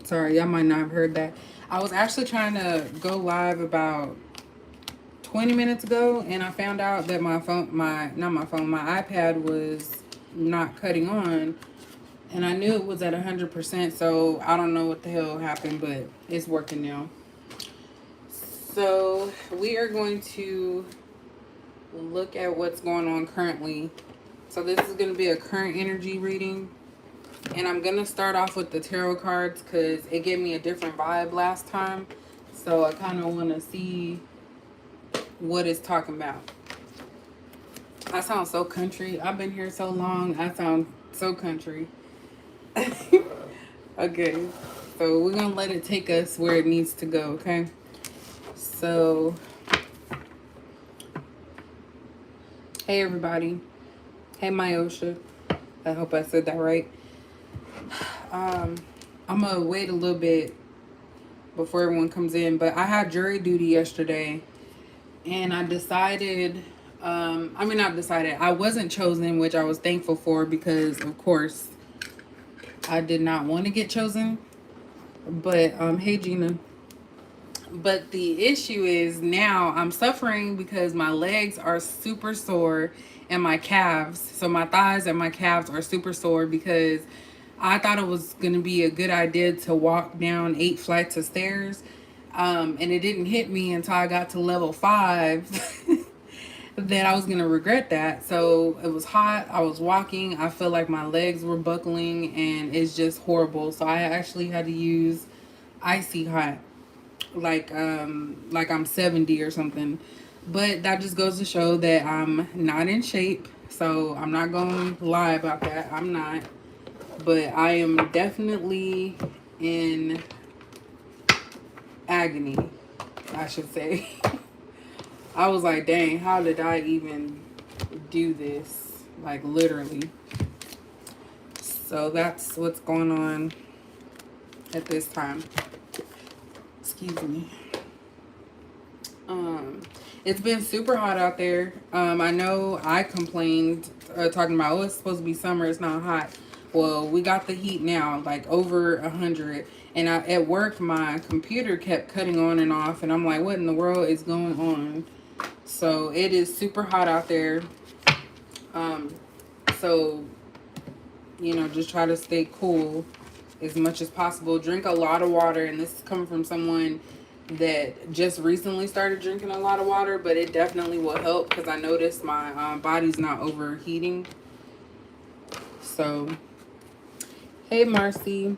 Sorry, y'all might not have heard that. I was actually trying to go live about 20 minutes ago, and I found out that my phone, not my phone, my iPad was not cutting on, and I knew it was at 100%. So I don't know what the hell happened, but it's working now. So we are going to look at what's going on currently. So this is going to be a current energy reading. And I'm going to start off with the tarot cards because it gave me a different vibe last time. So I kind of want to see what it's talking about. I sound so country. I've been here so long. I sound so country. Okay. So we're going to let it take us where it needs to go, okay? So, hey everybody. Hey Myosha. I hope I said that right. I'm gonna wait a little bit before everyone comes in, but I had jury duty yesterday, and I decided, not decided, I wasn't chosen, which I was thankful for because, of course, I did not want to get chosen. But, hey Gina. But the issue is now I'm suffering because my legs are super sore and my calves. So my thighs and my calves are super sore because I thought it was going to be a good idea to walk down 8 flights of stairs. And it didn't hit me until I got to level 5 that I was going to regret that. So it was hot. I was walking. I feel like my legs were buckling and it's just horrible. So I actually had to use icy hot, like I'm 70 or something. But that just goes to show that I'm not in shape. So I'm not going to lie about that. I'm not. But I am definitely in agony, I should say. I was like, dang, how did I even do this? Like, literally. So that's what's going on at this time. Excuse me. It's been super hot out there. I know I complained, talking about, oh, it's supposed to be summer, it's not hot. Well, we got the heat now, like over 100. And at work, my computer kept cutting on and off, and I'm like, what in the world is going on? So it is super hot out there. So, just try to stay cool as much as possible. Drink a lot of water, and this is coming from someone that just recently started drinking a lot of water, but it definitely will help because I noticed my body's not overheating. So, hey Marcy.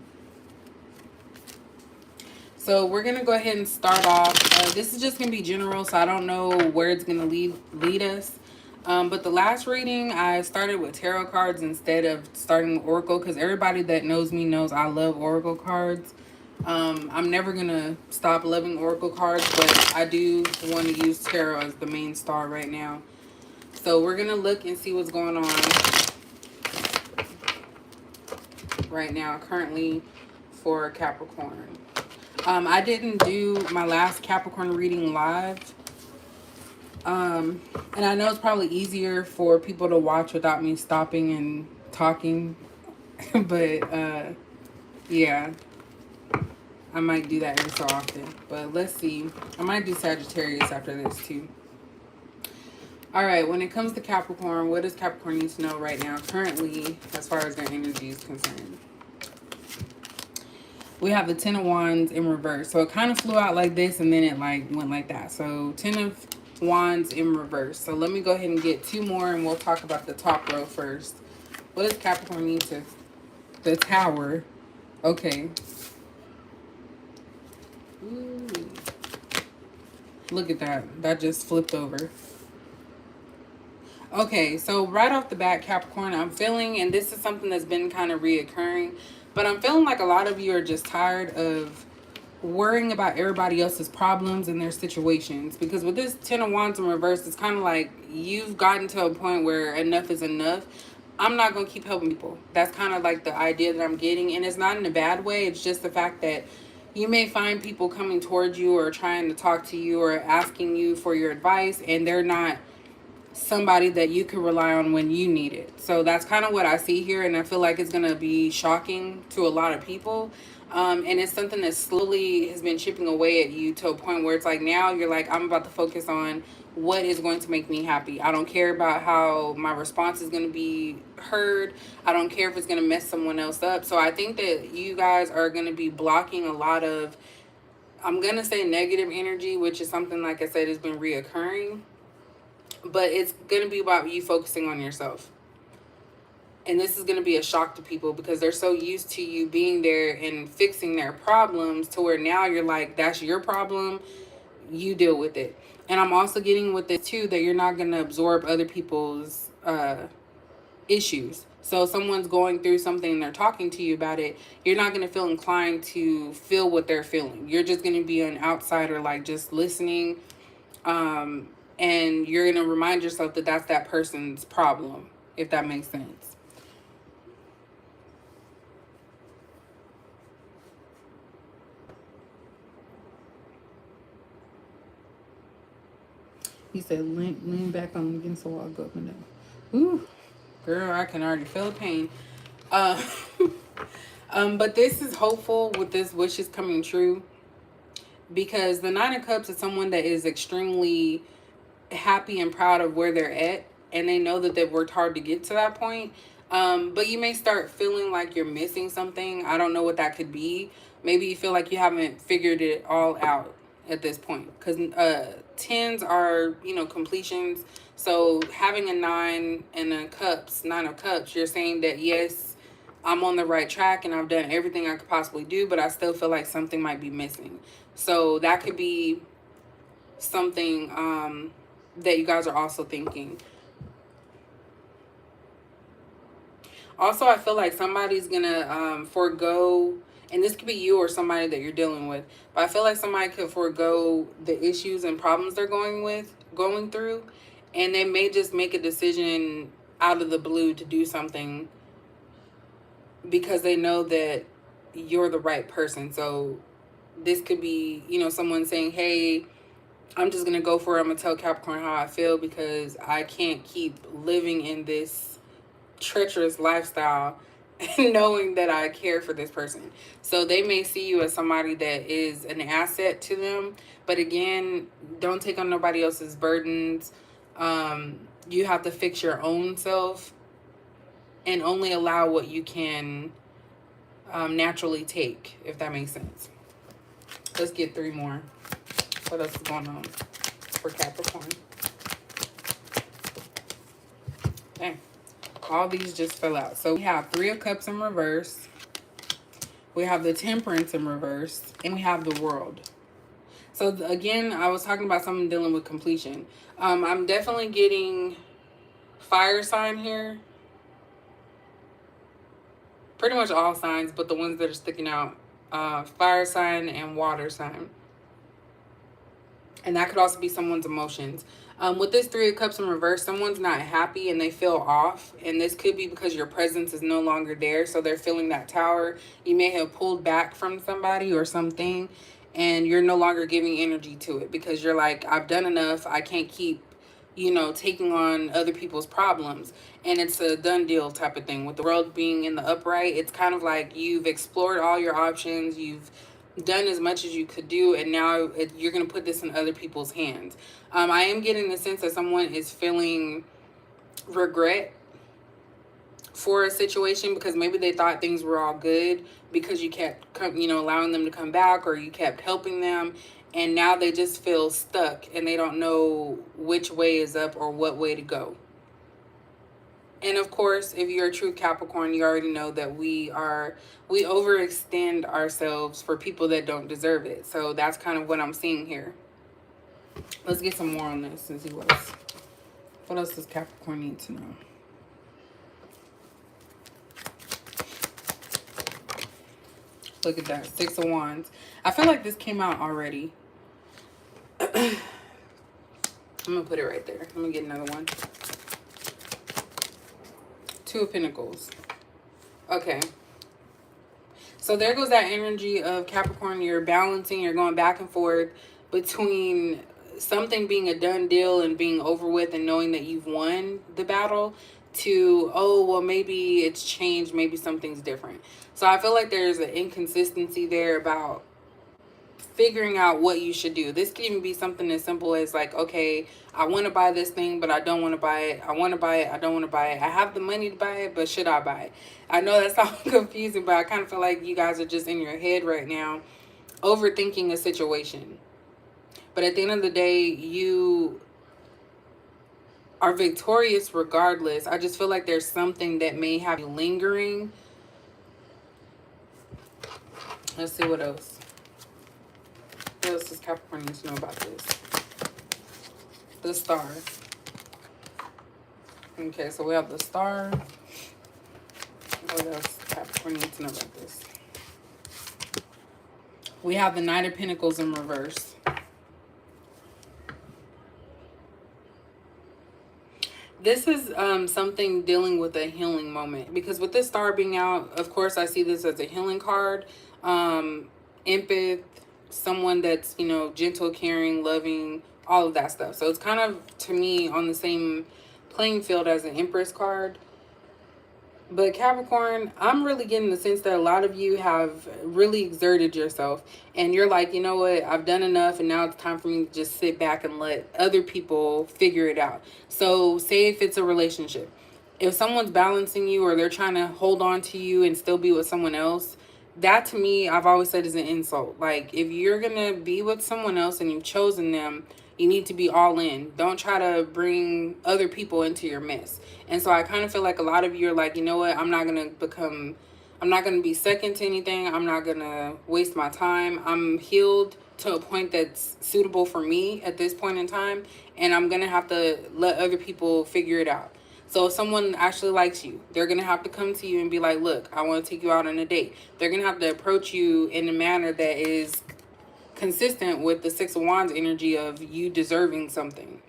So we're gonna go ahead and start off. This is just gonna be general, so I don't know where it's gonna lead us. But the last reading, I started with tarot cards instead of starting with Oracle because everybody that knows me knows I love Oracle cards. I'm never going to stop loving Oracle cards, but I do want to use tarot as the main star right now. So we're going to look and see what's going on right now, currently for Capricorn. I didn't do my last Capricorn reading live. And I know it's probably easier for people to watch without me stopping and talking. But, yeah. I might do that every so often. But let's see. I might do Sagittarius after this too. Alright, when it comes to Capricorn, what does Capricorn need to know right now, currently, as far as their energy is concerned? We have the Ten of Wands in reverse. So it kind of flew out like this and then it went like that. So Ten of Wands in reverse. So let me go ahead and get 2 more and we'll talk about the top row first. What does Capricorn need to... The Tower. Okay. Ooh. Look at that. That just flipped over. Okay, so right off the bat, Capricorn, I'm feeling, and this is something that's been kind of reoccurring, but I'm feeling like a lot of you are just tired of worrying about everybody else's problems and their situations. Because with this Ten of Wands in reverse, it's kind of like you've gotten to a point where enough is enough. I'm not going to keep helping people. That's kind of like the idea that I'm getting. And it's not in a bad way. It's just the fact that you may find people coming towards you or trying to talk to you or asking you for your advice, and they're not somebody that you can rely on when you need it. So that's kind of what I see here, and I feel like it's going to be shocking to a lot of people. And it's something that slowly has been chipping away at you to a point where it's like now you're like, I'm about to focus on what is going to make me happy. I don't care about how my response is going to be heard. I don't care if it's going to mess someone else up. So I think that you guys are going to be blocking a lot of, I'm going to say negative energy, which is something, like I said, has been reoccurring. But it's going to be about you focusing on yourself. And this is going to be a shock to people because they're so used to you being there and fixing their problems to where now you're like, that's your problem. You deal with it. And I'm also getting with it too that you're not going to absorb other people's issues. So if someone's going through something and they're talking to you about it, you're not going to feel inclined to feel what they're feeling. You're just going to be an outsider, like just listening. And you're going to remind yourself that that's that person's problem, if that makes sense. He said, lean back on against the wall, go up and down. Ooh, girl, I can already feel the pain. Uh, but this is hopeful with this wishes coming true because the Nine of Cups is someone that is extremely happy and proud of where they're at, and they know that they've worked hard to get to that point. But you may start feeling like you're missing something. I don't know what that could be. Maybe you feel like you haven't figured it all out at this point because tens are, you know, completions. So having a nine of cups, you're saying that yes, I'm on the right track and I've done everything I could possibly do, but I still feel like something might be missing. So that could be something that you guys are also thinking. Also, I feel like somebody's gonna forego, and this could be you or somebody that you're dealing with, but I feel like somebody could forego the issues and problems they're going through, and they may just make a decision out of the blue to do something because they know that you're the right person. So this could be, you know, someone saying, hey, I'm just going to go for it. I'm going to tell Capricorn how I feel because I can't keep living in this treacherous lifestyle knowing that I care for this person. So they may see you as somebody that is an asset to them. But again, don't take on nobody else's burdens. You have to fix your own self and only allow what you can naturally take, if that makes sense. Let's get three more. What else is going on for Capricorn? Dang. All these just fell out. So we have Three of Cups in reverse. We have the Temperance in reverse. And we have the World. So again, I was talking about someone dealing with completion. I'm definitely getting fire sign here. Pretty much all signs, but the ones that are sticking out. Fire sign and water sign. And that could also be someone's emotions. With this Three of Cups in reverse, someone's not happy and they feel off. And this could be because your presence is no longer there. So they're feeling that tower. You may have pulled back from somebody or something. And you're no longer giving energy to it. Because you're like, I've done enough. I can't keep, you know, taking on other people's problems. And it's a done deal type of thing. With the World being in the upright, it's kind of like you've explored all your options. You've done as much as you could do, and now you're going to put this in other people's hands. I am getting the sense that someone is feeling regret for a situation because maybe they thought things were all good because you kept, you know, allowing them to come back, or you kept helping them, and now they just feel stuck and they don't know which way is up or what way to go. And of course, if you're a true Capricorn, you already know that we overextend ourselves for people that don't deserve it. So that's kind of what I'm seeing here. Let's get some more on this and see what else. What else does Capricorn need to know? Look at that, Six of Wands. I feel like this came out already. I'm gonna put it right there. Let me get another one. Two of Pentacles. Okay. So there goes that energy of Capricorn. You're balancing, you're going back and forth between something being a done deal and being over with and knowing that you've won the battle, to, oh, well, maybe it's changed, maybe something's different. So I feel like there's an inconsistency there about figuring out what you should do. This could even be something as simple as like, okay, I want to buy this thing, but I don't want to buy it. I want to buy it. I don't want to buy it. I have the money to buy it, but should I buy it? I know that sounds confusing, but I kind of feel like you guys are just in your head right now, overthinking a situation. But at the end of the day, you are victorious regardless. I just feel like there's something that may have you lingering. Let's see what else. What else does Capricorn need to know about this? The Star. Okay, so we have the Star. What else Capricorn needs to know about this? We have the Knight of Pentacles in reverse. This is something dealing with a healing moment. Because with this Star being out, of course, I see this as a healing card. Empath, someone that's, you know, gentle, caring, loving, all of that stuff. So it's kind of, to me, on the same playing field as an Empress card. But Capricorn, I'm really getting the sense that a lot of you have really exerted yourself. And you're like, you know what, I've done enough, and now it's time for me to just sit back and let other people figure it out. So say if it's a relationship. If someone's balancing you or they're trying to hold on to you and still be with someone else, that to me, I've always said is an insult. Like, if you're going to be with someone else and you've chosen them, you need to be all in. Don't try to bring other people into your mess. And so I kind of feel like a lot of you are like, you know what, I'm not going to be second to anything. I'm not going to waste my time. I'm healed to a point that's suitable for me at this point in time. And I'm going to have to let other people figure it out. So if someone actually likes you, they're going to have to come to you and be like, look, I want to take you out on a date. They're going to have to approach you in a manner that is consistent with the Six of Wands energy of you deserving something.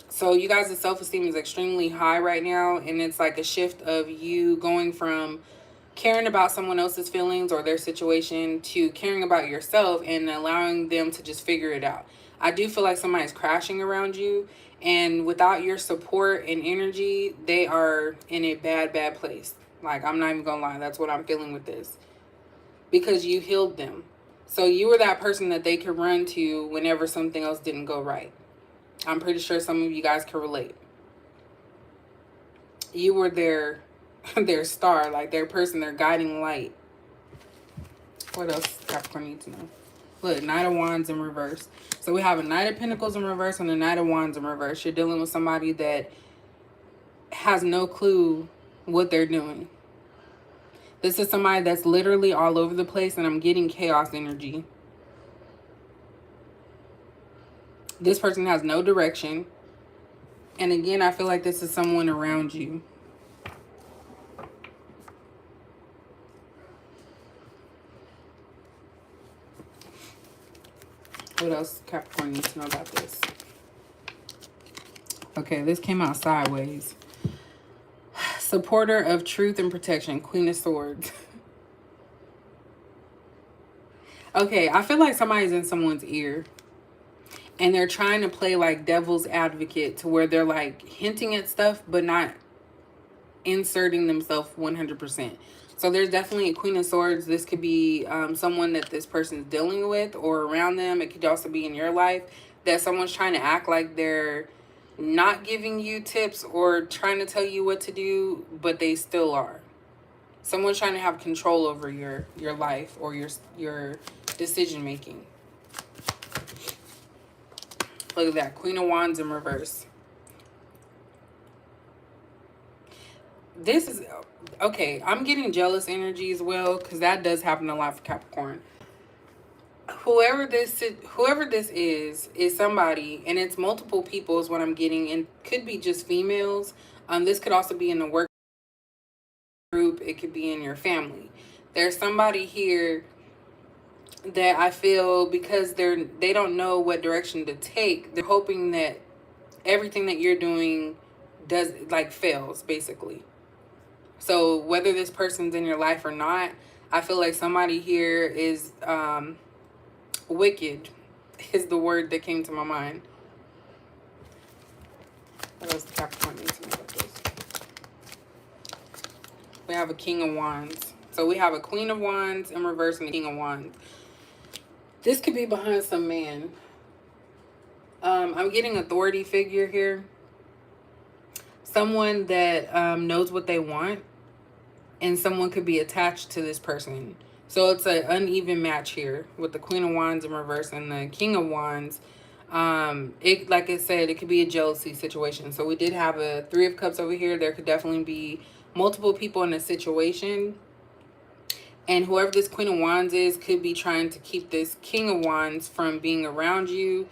So you guys' self-esteem is extremely high right now. And it's like a shift of you going from caring about someone else's feelings or their situation to caring about yourself and allowing them to just figure it out. I do feel like somebody's crashing around you, and without your support and energy, they are in a bad place. Like, I'm not even gonna lie, that's what I'm feeling with this, because you healed them. So you were that person that they could run to whenever something else didn't go right. I'm pretty sure some of you guys can relate. You were their star, like their person, their guiding light. What else Capricorn needs to know? Look, Knight of Wands in reverse. So we have a Knight of Pentacles in reverse and a Knight of Wands in reverse. You're dealing with somebody that has no clue what they're doing. This is somebody that's literally all over the place, and I'm getting chaos energy. This person has no direction. And again, I feel like this is someone around you. What else Capricorn needs to know about this? Okay, this came out sideways. Supporter of truth and protection, Queen of Swords. Okay, I feel like somebody's in someone's ear. And they're trying to play like devil's advocate, to where they're like hinting at stuff, but not inserting themselves 100%. So there's definitely a Queen of Swords. This could be someone that this person's dealing with or around them. It could also be in your life that someone's trying to act like they're not giving you tips or trying to tell you what to do, but they still are. Someone's trying to have control over your life or your decision making. Look at that, Queen of Wands in reverse. This is, okay, I'm getting jealous energy as well, because that does happen a lot for Capricorn. Whoever this is somebody, and it's multiple people is what I'm getting, and could be just females. This could also be in the work group. It could be in your family. There's somebody here that I feel, because they don't know what direction to take, they're hoping that everything that you're doing does, like, fails, basically. So whether this person's in your life or not, I feel like somebody here is wicked is the word that came to my mind. What else Capricorn needs to know about this? We have a King of Wands. So we have a Queen of Wands in reverse and a King of Wands. This could be behind some man. I'm getting authority figure here. Someone that knows what they want. And someone could be attached to this person. So it's an uneven match here with the Queen of Wands in reverse and the King of Wands. It, like I said, it could be a jealousy situation. So we did have a Three of Cups over here. There could definitely be multiple people in a situation. And whoever this Queen of Wands is could be trying to keep this King of Wands from being around you,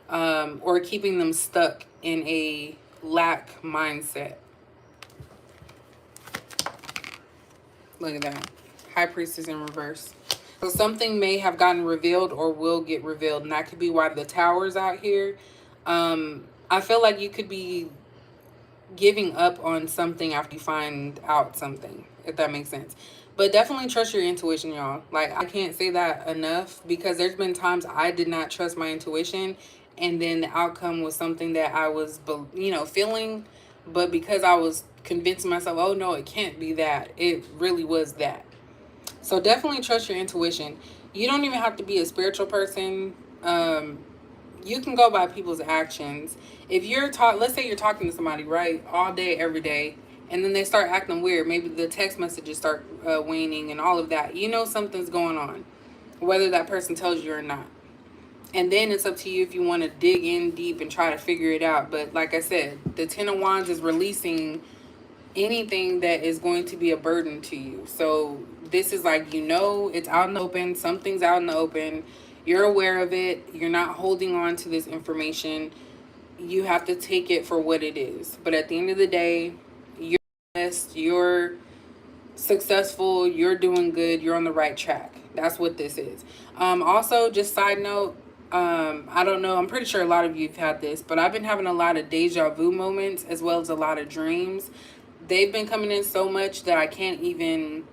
or keeping them stuck in a lack mindset. Look at that. High Priestess in reverse. So something may have gotten revealed or will get revealed. And that could be why the Tower's out here. I feel like you could be giving up on something after you find out something, if that makes sense. But definitely trust your intuition, y'all. Like, I can't say that enough, because there's been times I did not trust my intuition, and then the outcome was something that I was, you know, feeling, but because I was convincing myself, oh no, it can't be that, it really was that. So definitely trust your intuition. You don't even have to be a spiritual person. You can go by people's actions. If you're let's say you're talking to somebody, right, all day, every day, and then they start acting weird. Maybe the text messages start waning and all of that. You know something's going on, whether that person tells you or not. And then it's up to you if you want to dig in deep and try to figure it out. But like I said, the Ten of Wands is releasing anything that is going to be a burden to you. So this is like, you know, it's out in the open. Something's out in the open. You're aware of it. You're not holding on to this information. You have to take it for what it is. But at the end of the day, you're blessed, you're successful, you're doing good, you're on the right track. That's what this is. Also, just side note, I don't know, I'm pretty sure a lot of you have had this, but I've been having a lot of deja vu moments as well as a lot of dreams. They've been coming in so much that I can't even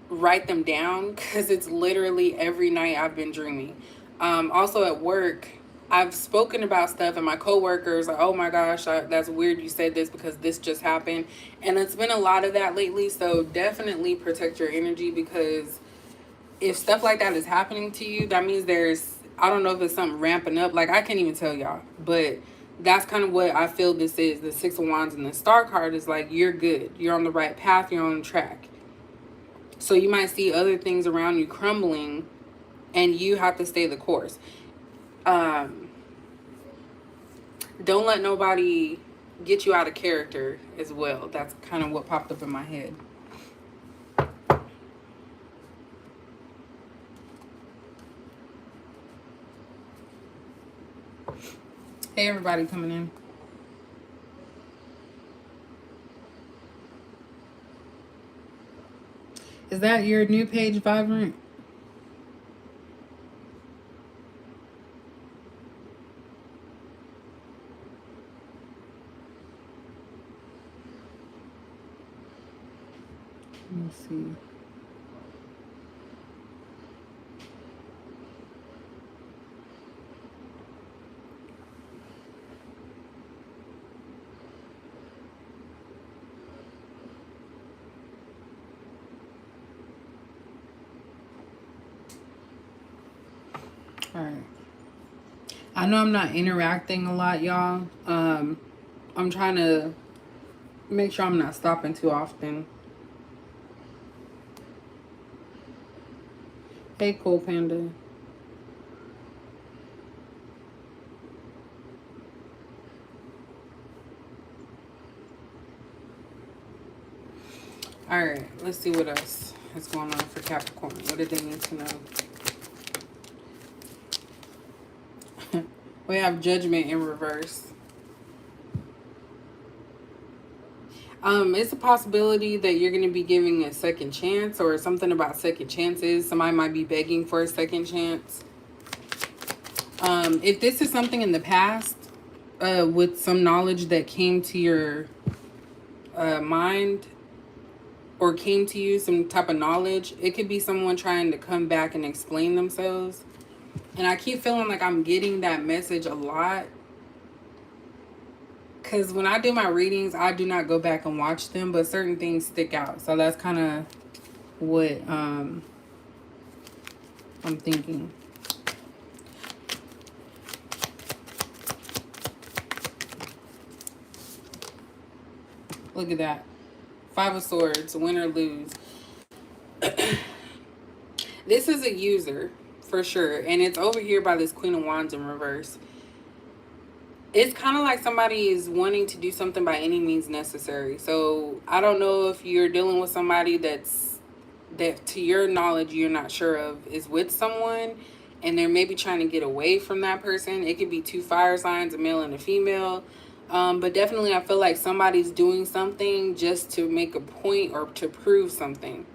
write them down, because it's literally every night I've been dreaming. Also at work, I've spoken about stuff and my coworkers are, oh my gosh, that's weird you said this because this just happened. And it's been a lot of that lately. So definitely protect your energy, because if stuff like that is happening to you, that means there's, I don't know if it's something ramping up. Like, I can't even tell y'all, but that's kind of what I feel this is. The Six of Wands and the Star card is like, you're good. You're on the right path. You're on track. So you might see other things around you crumbling and you have to stay the course. Don't let nobody get you out of character as well. That's kind of what popped up in my head. Hey, everybody coming in. Is that your new page, Vibrant? Let me see. All right. I know I'm not interacting a lot, y'all. I'm trying to make sure I'm not stopping too often. Hey, Cool Panda. All right, let's see what else is going on for Capricorn. What do they need to know? We have Judgment in reverse. It's a possibility that you're going to be giving a second chance, or something about second chances. Somebody might be begging for a second chance. If this is something in the past, with some knowledge that came to your mind, or came to you, some type of knowledge, it could be someone trying to come back and explain themselves. And I keep feeling like I'm getting that message a lot, because when I do my readings, I do not go back and watch them, but certain things stick out. So that's kind of what I'm thinking. Look at that. 5 of Swords, win or lose. This is a user, for sure. And it's over here by this Queen of Wands in reverse. It's kind of like somebody is wanting to do something by any means necessary. So I don't know if you're dealing with somebody that to your knowledge you're not sure of is with someone, and they're maybe trying to get away from that person. It could be 2 fire signs, a male and a female. But definitely I feel like somebody's doing something just to make a point or to prove something.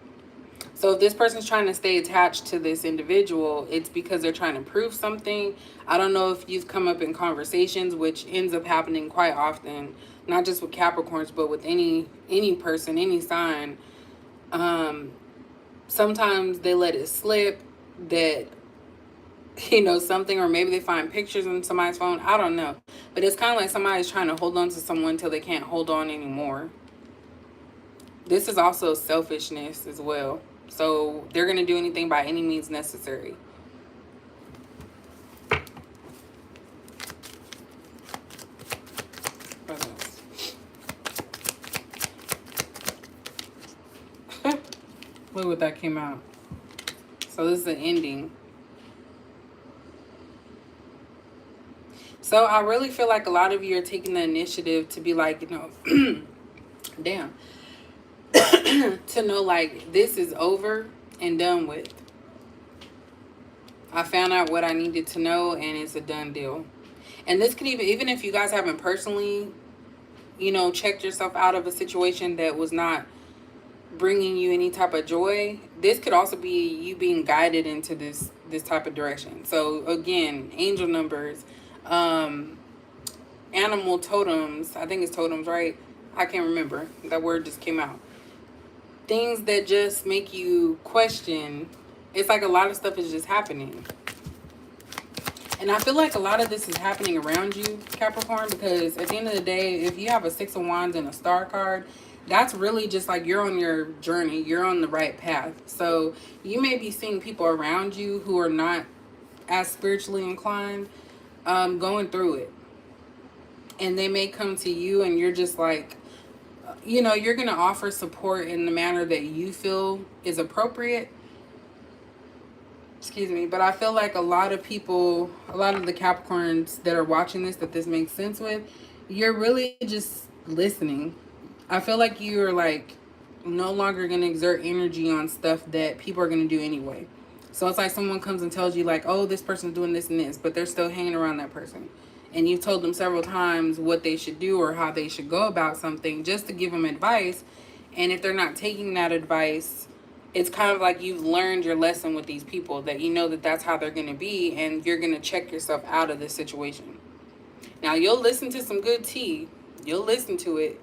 So if this person's trying to stay attached to this individual, it's because they're trying to prove something. I don't know if you've come up in conversations, which ends up happening quite often, not just with Capricorns, but with any person, any sign. Sometimes they let it slip that, you know, something, or maybe they find pictures on somebody's phone. I don't know. But it's kind of like somebody's trying to hold on to someone until they can't hold on anymore. This is also selfishness as well. So they're going to do anything by any means necessary. Look what that came out. So this is an ending. So I really feel like a lot of you are taking the initiative to be like, you know, damn. To know like this is over and done with. I found out what I needed to know and it's a done deal. And this could even if you guys haven't personally, you know, checked yourself out of a situation that was not bringing you any type of joy, this could also be you being guided into this type of direction. So again, angel numbers, animal totems, I think it's totems, right? I can't remember, that word just came out. Things that just make you question. It's like a lot of stuff is just happening. And I feel like a lot of this is happening around you, Capricorn, because at the end of the day, if you have a 6 of Wands and a Star card, that's really just like you're on your journey. You're on the right path. So you may be seeing people around you who are not as spiritually inclined, going through it. And they may come to you and you're just like, you know, you're going to offer support in the manner that you feel is appropriate. Excuse me. But I feel like a lot of people, a lot of the Capricorns that are watching this, that this makes sense with, you're really just listening. I feel like you're like no longer going to exert energy on stuff that people are going to do anyway. So it's like someone comes and tells you like, oh, this person's doing this and this, but they're still hanging around that person. And you've told them several times what they should do or how they should go about something just to give them advice. And if they're not taking that advice, it's kind of like you've learned your lesson with these people, that you know that that's how they're going to be, and you're going to check yourself out of this situation. Now, you'll listen to some good tea. You'll listen to it.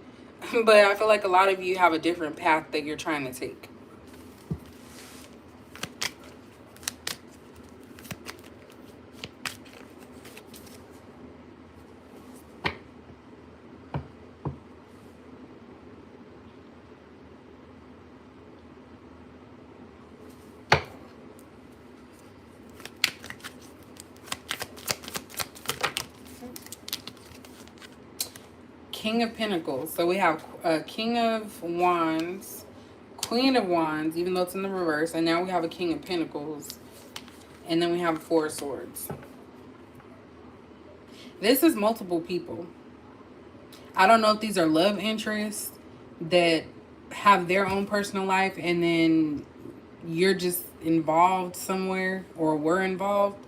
But I feel like a lot of you have a different path that you're trying to take. King of Pentacles. So we have King of Wands, Queen of Wands, even though it's in the reverse. And now we have a King of Pentacles. And then we have 4 Swords. This is multiple people. I don't know if these are love interests that have their own personal life and then you're just involved somewhere or were involved.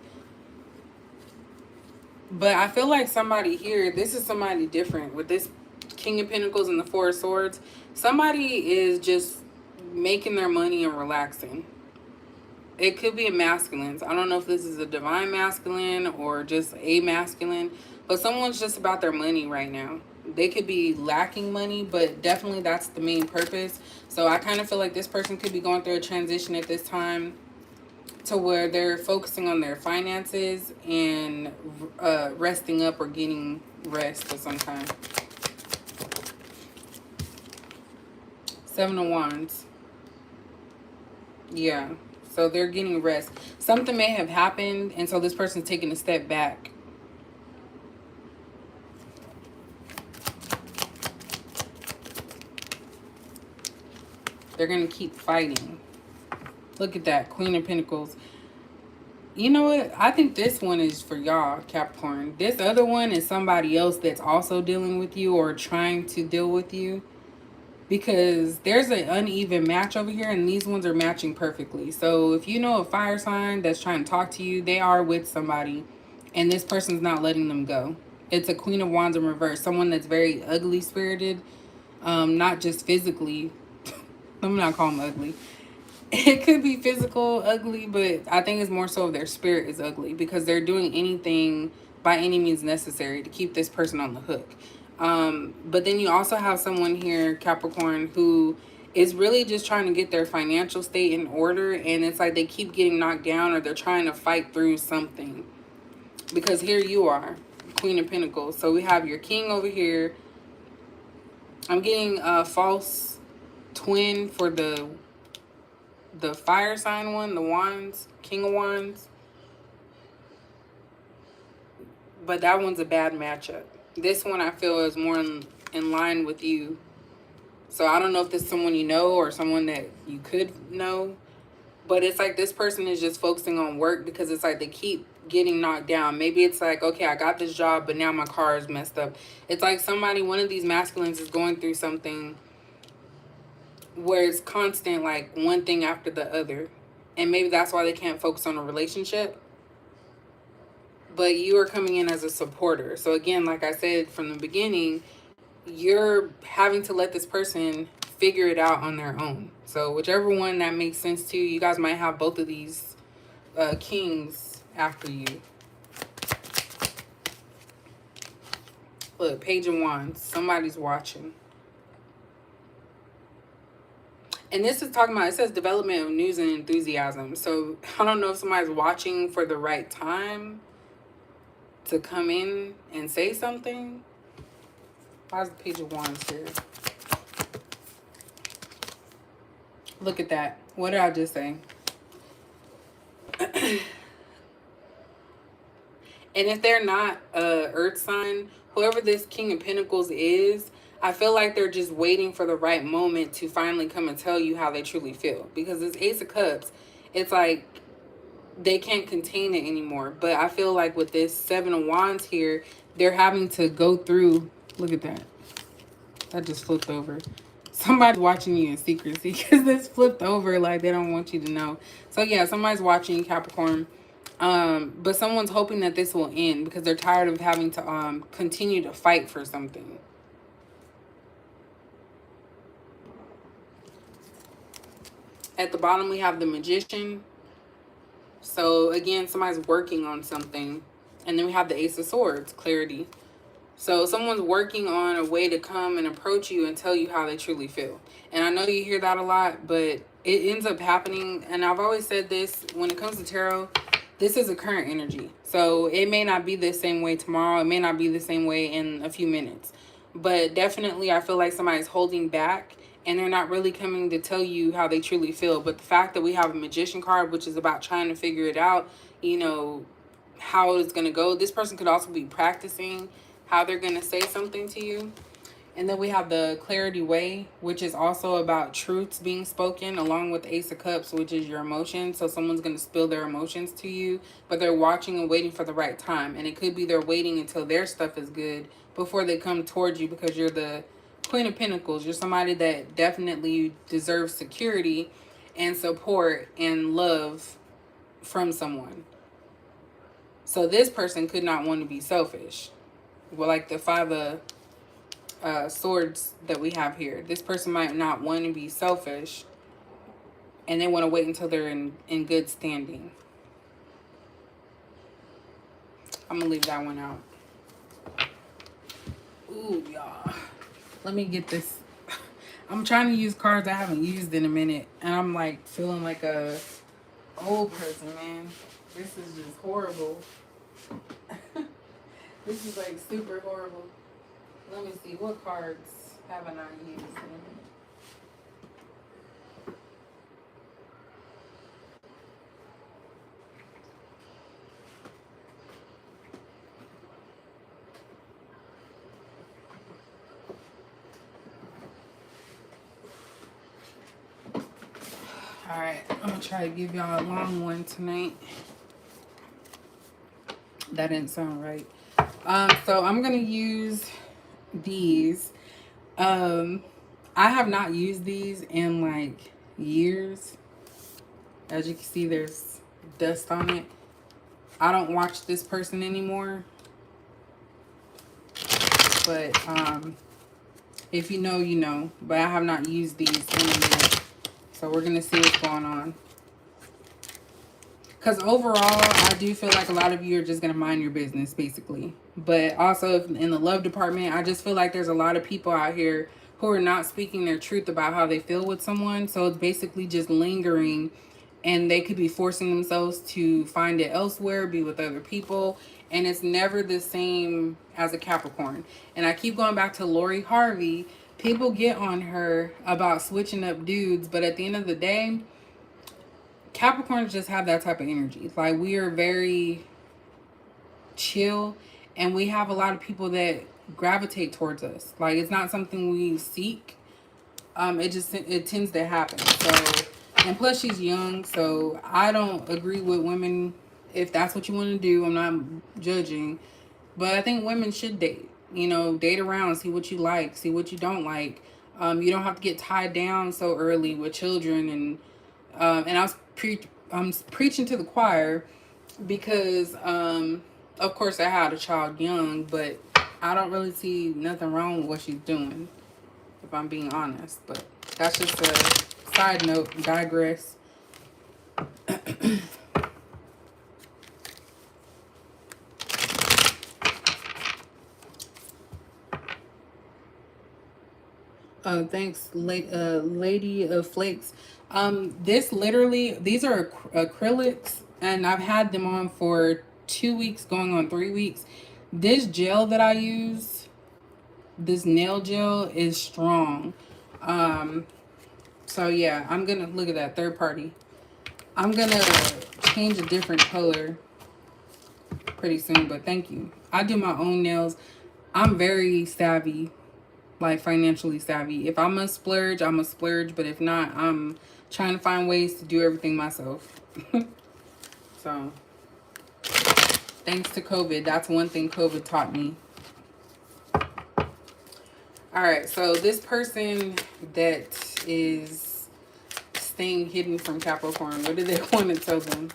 But I feel like somebody here, this is somebody different with this King of Pentacles and the 4 Swords. Somebody is just making their money and relaxing. It could be a masculine. I don't know if this is a divine masculine or just a masculine, but someone's just about their money right now. They could be lacking money, but definitely that's the main purpose. So I kind of feel like this person could be going through a transition at this time to where they're focusing on their finances and resting up or getting rest of some kind. Seven of Wands. Yeah. So they're getting rest. Something may have happened, and so this person's taking a step back. They're going to keep fighting. Look at that. Queen of Pentacles. You know what? I think this one is for y'all, Capricorn. This other one is somebody else that's also dealing with you or trying to deal with you. Because there's an uneven match over here, and these ones are matching perfectly. So if you know a fire sign that's trying to talk to you, they are with somebody, and this person's not letting them go. It's a Queen of Wands in reverse. Someone that's very ugly spirited, not just physically. Let me not call them ugly. It could be physical ugly, but I think it's more so of their spirit is ugly because they're doing anything by any means necessary to keep this person on the hook. But then you also have someone here, Capricorn, who is really just trying to get their financial state in order, and it's like they keep getting knocked down or they're trying to fight through something. Because here you are, Queen of Pentacles. So we have your king over here. I'm getting a false twin for the fire sign one, the Wands, King of Wands. But that one's a bad matchup. This one I feel is more in line with you. So I don't know if this is someone you know or someone that you could know. But it's like this person is just focusing on work because it's like they keep getting knocked down. Maybe it's like, okay, I got this job, but now my car is messed up. It's like somebody, one of these masculines is going through something where it's constant, like one thing after the other. And maybe that's why they can't focus on a relationship. But you are coming in as a supporter. So again, like I said from the beginning, you're having to let this person figure it out on their own. So whichever one that makes sense to you, you guys might have both of these kings after you. Look, Page of Wands. Somebody's watching. And this is talking about, it says development of news and enthusiasm. So I don't know if somebody's watching for the right time to come in and say something. Why's the Page of Wands here? Look at that. What did I just say? And if they're not a earth sign, whoever this King of Pentacles is, I feel like they're just waiting for the right moment to finally come and tell you how they truly feel. Because this Ace of Cups, it's like they can't contain it anymore. But I feel like with this Seven of Wands here, they're having to go through. Look at that. That just flipped over. Somebody's watching you in secrecy because this flipped over like they don't want you to know. So yeah, somebody's watching, Capricorn. But someone's hoping that this will end because they're tired of having to continue to fight for something. At the bottom, we have the Magician. So again, somebody's working on something. And then we have the Ace of Swords, clarity. So someone's working on a way to come and approach you and tell you how they truly feel. And I know you hear that a lot, but it ends up happening. And I've always said this, when it comes to tarot, this is a current energy. So it may not be the same way tomorrow. It may not be the same way in a few minutes. But definitely I feel like somebody's holding back and they're not really coming to tell you how they truly feel. But the fact that we have a Magician card, which is about trying to figure it out, you know, how it's going to go. This person could also be practicing how they're going to say something to you. And then we have the Clarity Way, which is also about truths being spoken, along with the Ace of Cups, which is your emotions. So someone's going to spill their emotions to you, but they're watching and waiting for the right time. And it could be they're waiting until their stuff is good before they come towards you, because you're the Queen of Pentacles. You're somebody that definitely deserves security and support and love from someone. So this person could not want to be selfish. Well, like the Five of Swords that we have here. This person might not want to be selfish, and they want to wait until they're in good standing. I'm going to leave that one out. Ooh, y'all. Let me get this. I'm trying to use cards I haven't used in a minute, and I'm like feeling like a old person, man. This is just horrible. This is like super horrible. Let me see, what cards haven't I used in a minute? All right, I'm gonna try to give y'all a long one tonight. That didn't sound right. So I'm gonna use these. I have not used these in like years. As you can see, there's dust on it. I don't watch this person anymore. But if you know, you know. But I have not used these in a minute. So we're gonna see what's going on. Because overall, I do feel like a lot of you are just going to mind your business, basically. But also in the love department, I just feel like there's a lot of people out here who are not speaking their truth about how they feel with someone. So it's basically just lingering, and they could be forcing themselves to find it elsewhere, be with other people. And it's never the same as a Capricorn. And I keep going back to Lori Harvey. People get on her about switching up dudes, but at the end of the day, Capricorns just have that type of energy. Like, we are very chill, and we have a lot of people that gravitate towards us. Like, it's not something we seek. It tends to happen. So, and plus she's young, so I don't agree with women. If that's what you want to do, I'm not judging, but I think women should date. You know, date around, see what you like, see what you don't like. You don't have to get tied down so early with children. And I'm preaching to the choir because of course I had a child young, but I don't really see nothing wrong with what she's doing, if I'm being honest. But that's just a side note. Digress. Thanks, Lady of Flakes. These are acrylics, and I've had them on for 2 weeks, going on 3 weeks. This gel that I use, this nail gel, is strong. So yeah, I'm gonna look at that third party. I'm gonna change a different color pretty soon, but thank you. I do my own nails. I'm very savvy, like financially savvy. If I'm a splurge, I'm a splurge, but if not, I'm trying to find ways to do everything myself. So thanks to COVID, that's one thing COVID taught me. All right, so this person that is staying hidden from Capricorn, what do they want to tell them?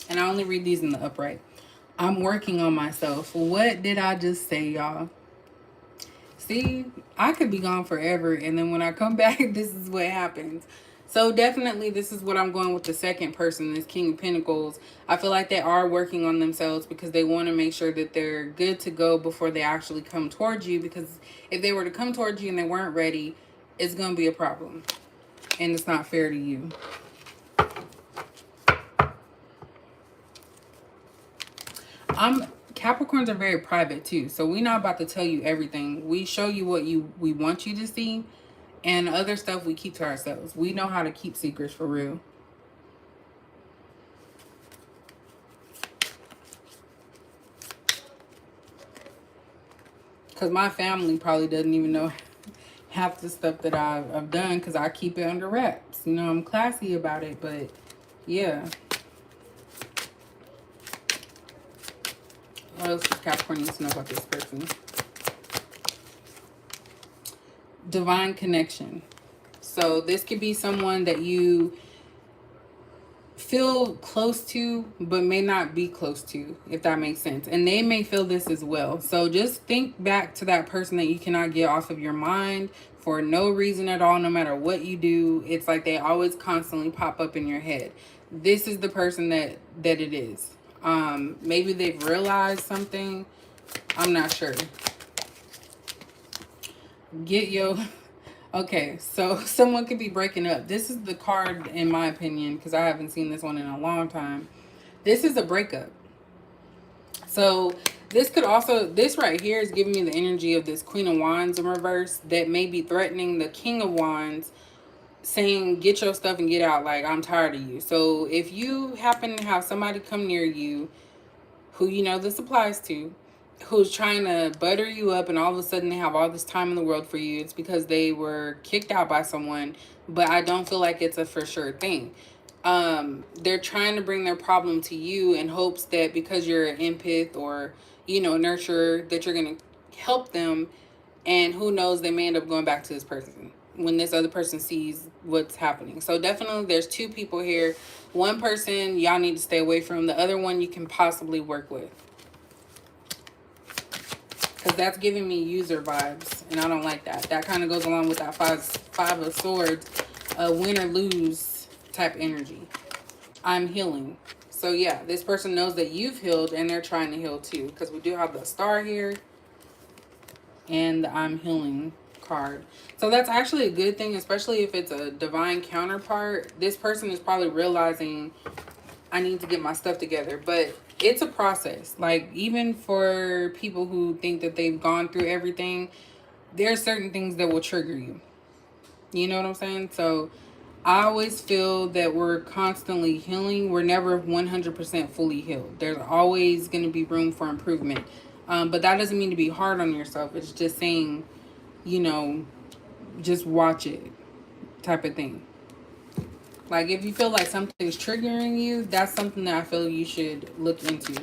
And I only read these in the upright. I'm working on myself. What did I just say, y'all? See, I could be gone forever, and then when I come back, this is what happens. So definitely this is what I'm going with the second person, this King of Pentacles. I feel like they are working on themselves because they want to make sure that they're good to go before they actually come towards you. Because if they were to come towards you and they weren't ready, it's going to be a problem. And it's not fair to you. Capricorns are very private too, so we're not about to tell you everything. We show you what we want you to see, and other stuff we keep to ourselves. We know how to keep secrets for real. Because my family probably doesn't even know half the stuff that I've done, because I keep it under wraps. You know, I'm classy about it, but yeah. What else does Capricorn need to know about this person? Divine connection. So this could be someone that you feel close to, but may not be close to, if that makes sense. And they may feel this as well. So just think back to that person that you cannot get off of your mind for no reason at all, no matter what you do. It's like they always constantly pop up in your head. This is the person that it is. Maybe they've realized something. I'm not sure. Okay, so someone could be breaking up. This is the card, in my opinion, because I haven't seen this one in a long time. This is a breakup. So this right here is giving me the energy of this Queen of Wands in reverse that may be threatening the King of Wands, saying, get your stuff and get out. Like, I'm tired of you. So if you happen to have somebody come near you who you know this applies to, who's trying to butter you up, and all of a sudden they have all this time in the world for you. It's because they were kicked out by someone, but I don't feel like it's a for sure thing. They're trying to bring their problem to you in hopes that because you're an empath or, you know, nurturer, that you're going to help them. And who knows, they may end up going back to this person when this other person sees what's happening. So definitely there's two people here. One person y'all need to stay away from. The other one you can possibly work with. Because that's giving me user vibes, and I don't like that. That kind of goes along with that five of swords, win or lose type energy. I'm healing. So yeah, this person knows that you've healed, and they're trying to heal too. Because we do have the star here, and the I'm healing card. So that's actually a good thing, especially if it's a divine counterpart. This person is probably realizing, I need to get my stuff together. But it's a process. Like, even for people who think that they've gone through everything, there are certain things that will trigger you. You know what I'm saying? So I always feel that we're constantly healing. We're never 100% fully healed. There's always going to be room for improvement. But that doesn't mean to be hard on yourself. It's just saying, you know, just watch it type of thing. Like, if you feel like something's triggering you, that's something that I feel you should look into.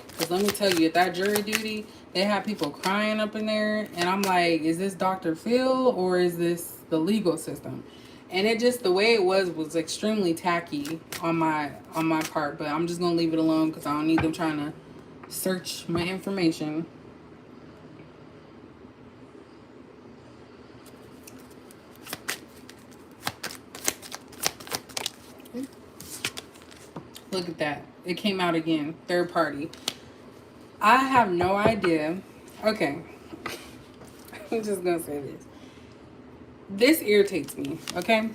Because let me tell you, at that jury duty, they have people crying up in there. And I'm like, is this Dr. Phil or is this the legal system? And it just, the way it was extremely tacky on my part. But I'm just going to leave it alone because I don't need them trying to search my information. Look at that. It came out again. Third party. I have no idea. Okay. I'm just going to say this. This irritates me, okay?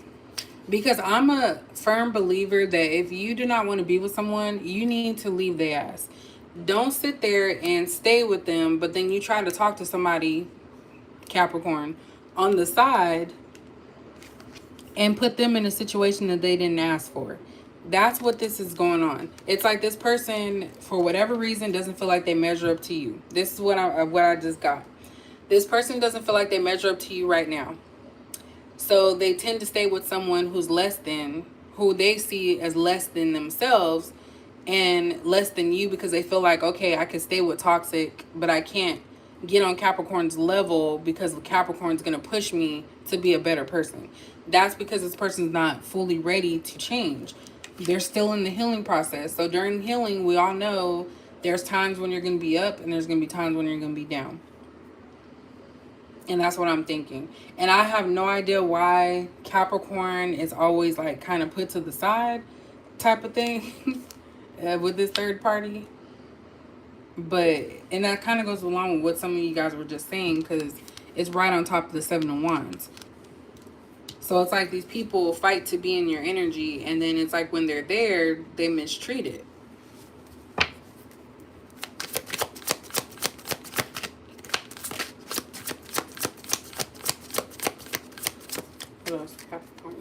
Because I'm a firm believer that if you do not want to be with someone, you need to leave their ass. Don't sit there and stay with them, but then you try to talk to somebody, Capricorn, on the side and put them in a situation that they didn't ask for. That's what this is going on. It's like this person, for whatever reason, doesn't feel like they measure up to you. This is what I just got. This person doesn't feel like they measure up to you right now. So they tend to stay with someone who's less than, who they see as less than themselves and less than you, because they feel like, okay, I can stay with toxic, but I can't get on Capricorn's level because Capricorn's going to push me to be a better person. That's because this person's not fully ready to change. They're still in the healing process. So during healing, we all know there's times when you're going to be up and there's going to be times when you're going to be down. And that's what I'm thinking. And I have no idea why Capricorn is always like kind of put to the side type of thing with this third party. But, and that kind of goes along with what some of you guys were just saying, because it's right on top of the Seven of Wands. So it's like these people fight to be in your energy, and then it's like when they're there, they mistreat it. What else? Capricorn.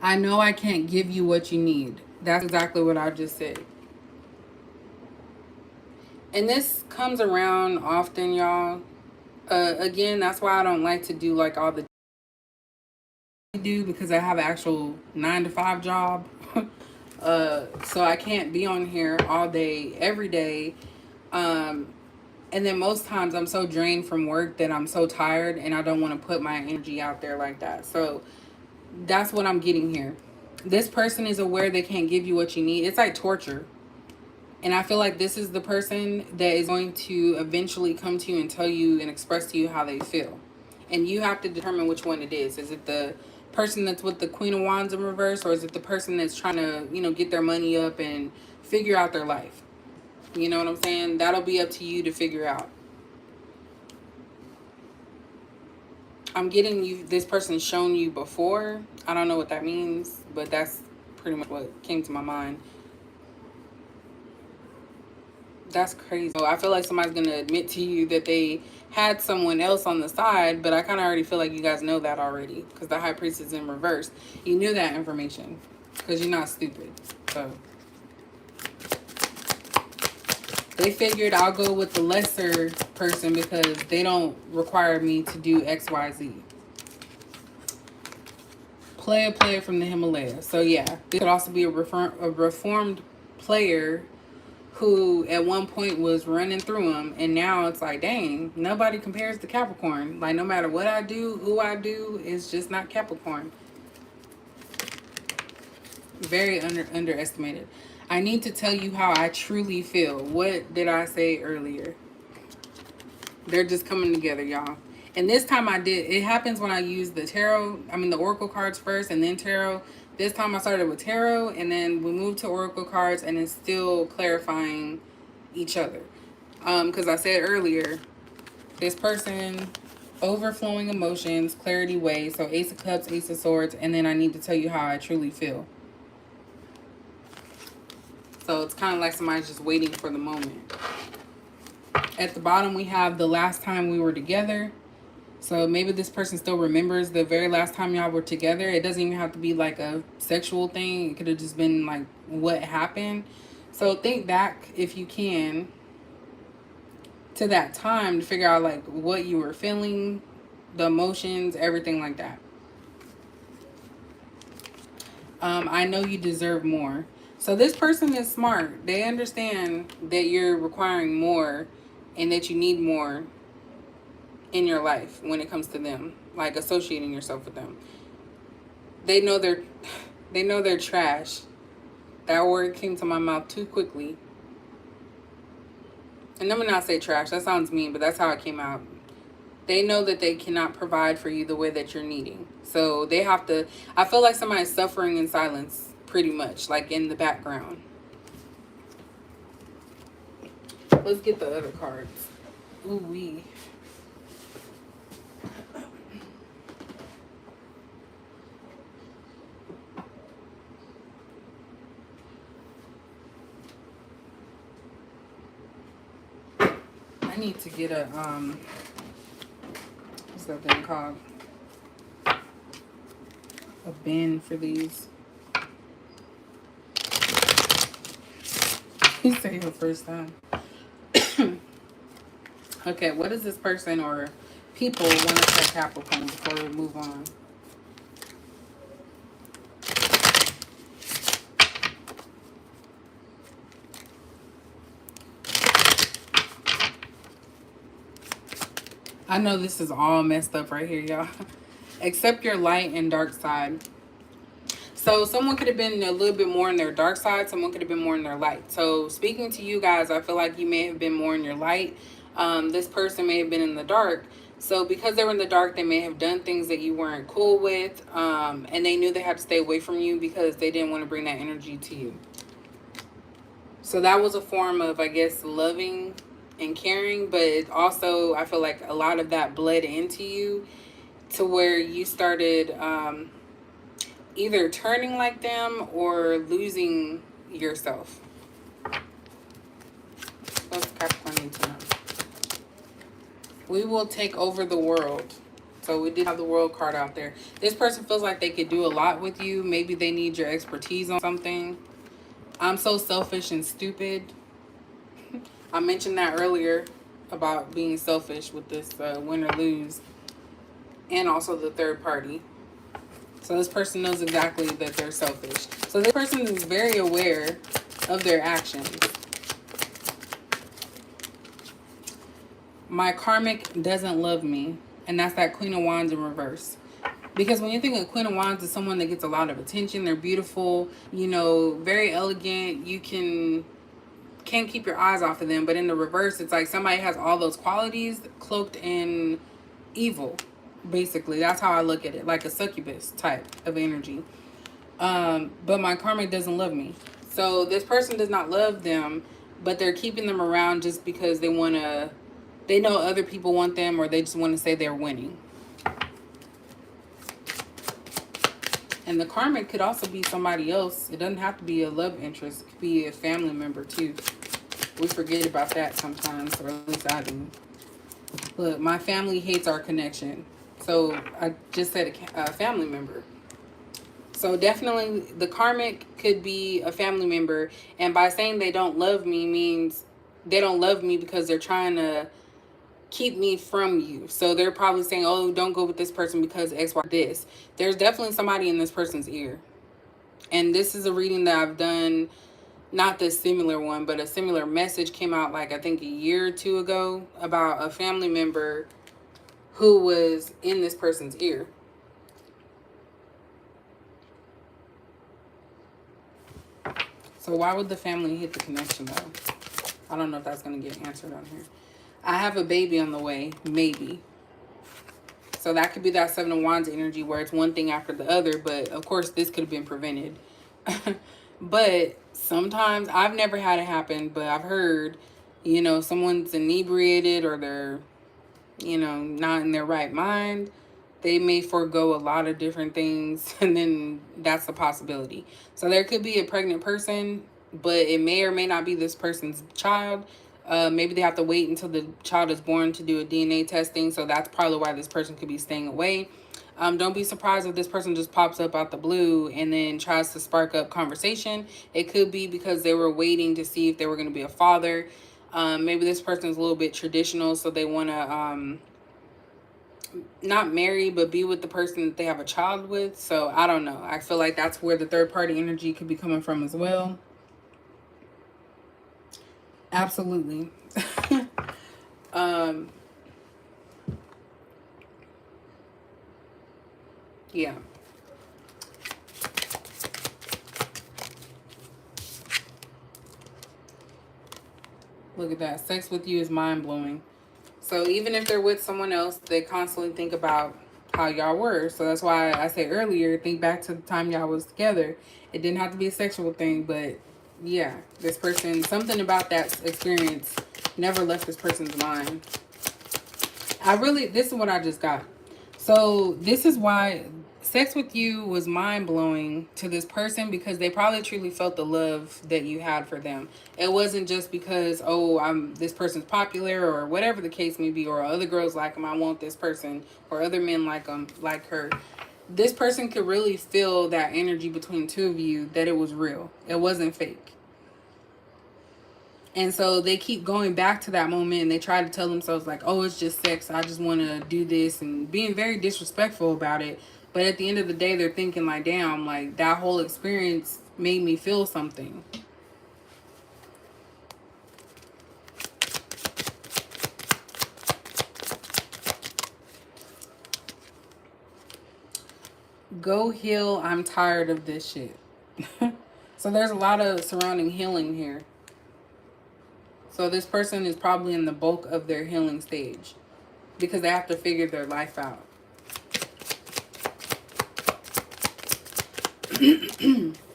I know I can't give you what you need. That's exactly what I just said. And this comes around often, y'all. Again, that's why I don't like to do like all the do, because I have an actual 9-to-5 job. So I can't be on here all day, every day. And then most times I'm so drained from work that I'm so tired and I don't want to put my energy out there like that. So that's what I'm getting here. This person is aware they can't give you what you need. It's like torture. And I feel like this is the person that is going to eventually come to you and tell you and express to you how they feel. And you have to determine which one it is. Is it the person that's with the Queen of Wands in reverse, or is it the person that's trying to, you know, get their money up and figure out their life? You know what I'm saying? That'll be up to you to figure out. I'm getting you, this person shown you before. I don't know what that means, but that's pretty much what came to my mind. That's crazy. So I feel like somebody's going to admit to you that they had someone else on the side, but I kind of already feel like you guys know that already, because the High Priest is in reverse. You knew that information because you're not stupid. So they figured I'll go with the lesser person because they don't require me to do X, Y, Z. Player from the Himalayas. So yeah, this could also be a reformed player who at one point was running through them, and now it's like, dang, nobody compares to Capricorn. Like, no matter what I do, who I do, it's just not Capricorn. Very underestimated. I need to tell you how I truly feel. What did I say earlier? They're just coming together, y'all. And this time I did. It happens when I use the tarot. I mean, the oracle cards first and then tarot. This time I started with tarot and then we moved to oracle cards, and it's still clarifying each other. Because I said earlier, this person, overflowing emotions, clarity way. So Ace of Cups, Ace of Swords, and then I need to tell you how I truly feel. So it's kind of like somebody's just waiting for the moment. At the bottom, we have the last time we were together. So maybe this person still remembers the very last time y'all were together. It doesn't even have to be like a sexual thing. It could have just been like what happened. So think back, if you can, to that time to figure out like what you were feeling, the emotions, everything like that. I know you deserve more. So this person is smart. They understand that you're requiring more and that you need more in your life when it comes to them, like associating yourself with them. They know they're trash. That word came to my mouth too quickly. And let me not say trash. That sounds mean, but that's how it came out. They know that they cannot provide for you the way that you're needing. So they have to, I feel like somebody's suffering in silence, pretty much, like in the background. Let's get the other cards. Ooh-wee. I need to get a, what's that thing called? A bin for these. You say it first time. Okay, what does this person or people want to say Capricorn before we move on? I know this is all messed up right here, y'all. Accept your light and dark side. So someone could have been a little bit more in their dark side. Someone could have been more in their light. So speaking to you guys, I feel like you may have been more in your light. This person may have been in the dark. So because they were in the dark, they may have done things that you weren't cool with. And they knew they had to stay away from you because they didn't want to bring that energy to you. So that was a form of, I guess, loving and caring, but it also, I feel like a lot of that bled into you to where you started either turning like them or losing yourself. What's Capricorn need to know? We will take over the world. So we did have the world card out there. This person feels like they could do a lot with you. Maybe they need your expertise on something. I'm so selfish and stupid. I mentioned that earlier about being selfish with this win or lose, and also the third party. So this person knows exactly that they're selfish. So this person is very aware of their actions. My karmic doesn't love me, and that's that Queen of Wands in reverse. Because when you think of Queen of Wands as someone that gets a lot of attention, they're beautiful, you know, very elegant, you can't keep your eyes off of them. But in the reverse, it's like somebody has all those qualities cloaked in evil. Basically, that's how I look at it, like a succubus type of energy. But my karmic doesn't love me. So this person does not love them, but they're keeping them around just because they know other people want them, or they just want to say they're winning. And the karmic could also be somebody else. It doesn't have to be a love interest. It could be a family member too. We forget about that sometimes, or at least I do. Look, my family hates our connection. So I just said a family member. So definitely the karmic could be a family member. And by saying they don't love me means they don't love me because they're trying to keep me from you. So they're probably saying, oh, don't go with this person because X, Y, this. There's definitely somebody in this person's ear. And this is a reading that I've done, not this similar one, but a similar message came out like I think a year or two ago about a family member who was in this person's ear. So why would the family hit the connection though? I don't know if that's going to get answered on here. I have a baby on the way, maybe. So that could be that Seven of Wands energy where it's one thing after the other. But of course, this could have been prevented. But sometimes, I've never had it happen, but I've heard, you know, someone's inebriated or they're, you know, not in their right mind. They may forego a lot of different things, and then that's a possibility. So there could be a pregnant person, but it may or may not be this person's child. Maybe they have to wait until the child is born to do a DNA testing. So that's probably why this person could be staying away. Don't be surprised if this person just pops up out the blue and then tries to spark up conversation. It could be because they were waiting to see if they were going to be a father. Maybe this person is a little bit traditional, so they want to not marry, but be with the person that they have a child with. So I don't know. I feel like that's where the third party energy could be coming from as well. Absolutely. Yeah. Look at that. Sex with you is mind-blowing. So even if they're with someone else, they constantly think about how y'all were. So that's why I said earlier, think back to the time y'all was together. It didn't have to be a sexual thing, but yeah, this person, something about that experience never left this person's mind. This is what I just got. So this is why sex with you was mind-blowing to this person, because they probably truly felt the love that you had for them. It wasn't just because, oh, this person's popular or whatever the case may be, or other girls like him, I want this person, or other men like him, like her. This person could really feel that energy between the two of you, that it was real. It wasn't fake. And so they keep going back to that moment, and they try to tell themselves like, oh, it's just sex. I just want to do this, and being very disrespectful about it. But at the end of the day, they're thinking like, damn, like that whole experience made me feel something. Go heal. I'm tired of this shit. So there's a lot of surrounding healing here. So this person is probably in the bulk of their healing stage because they have to figure their life out.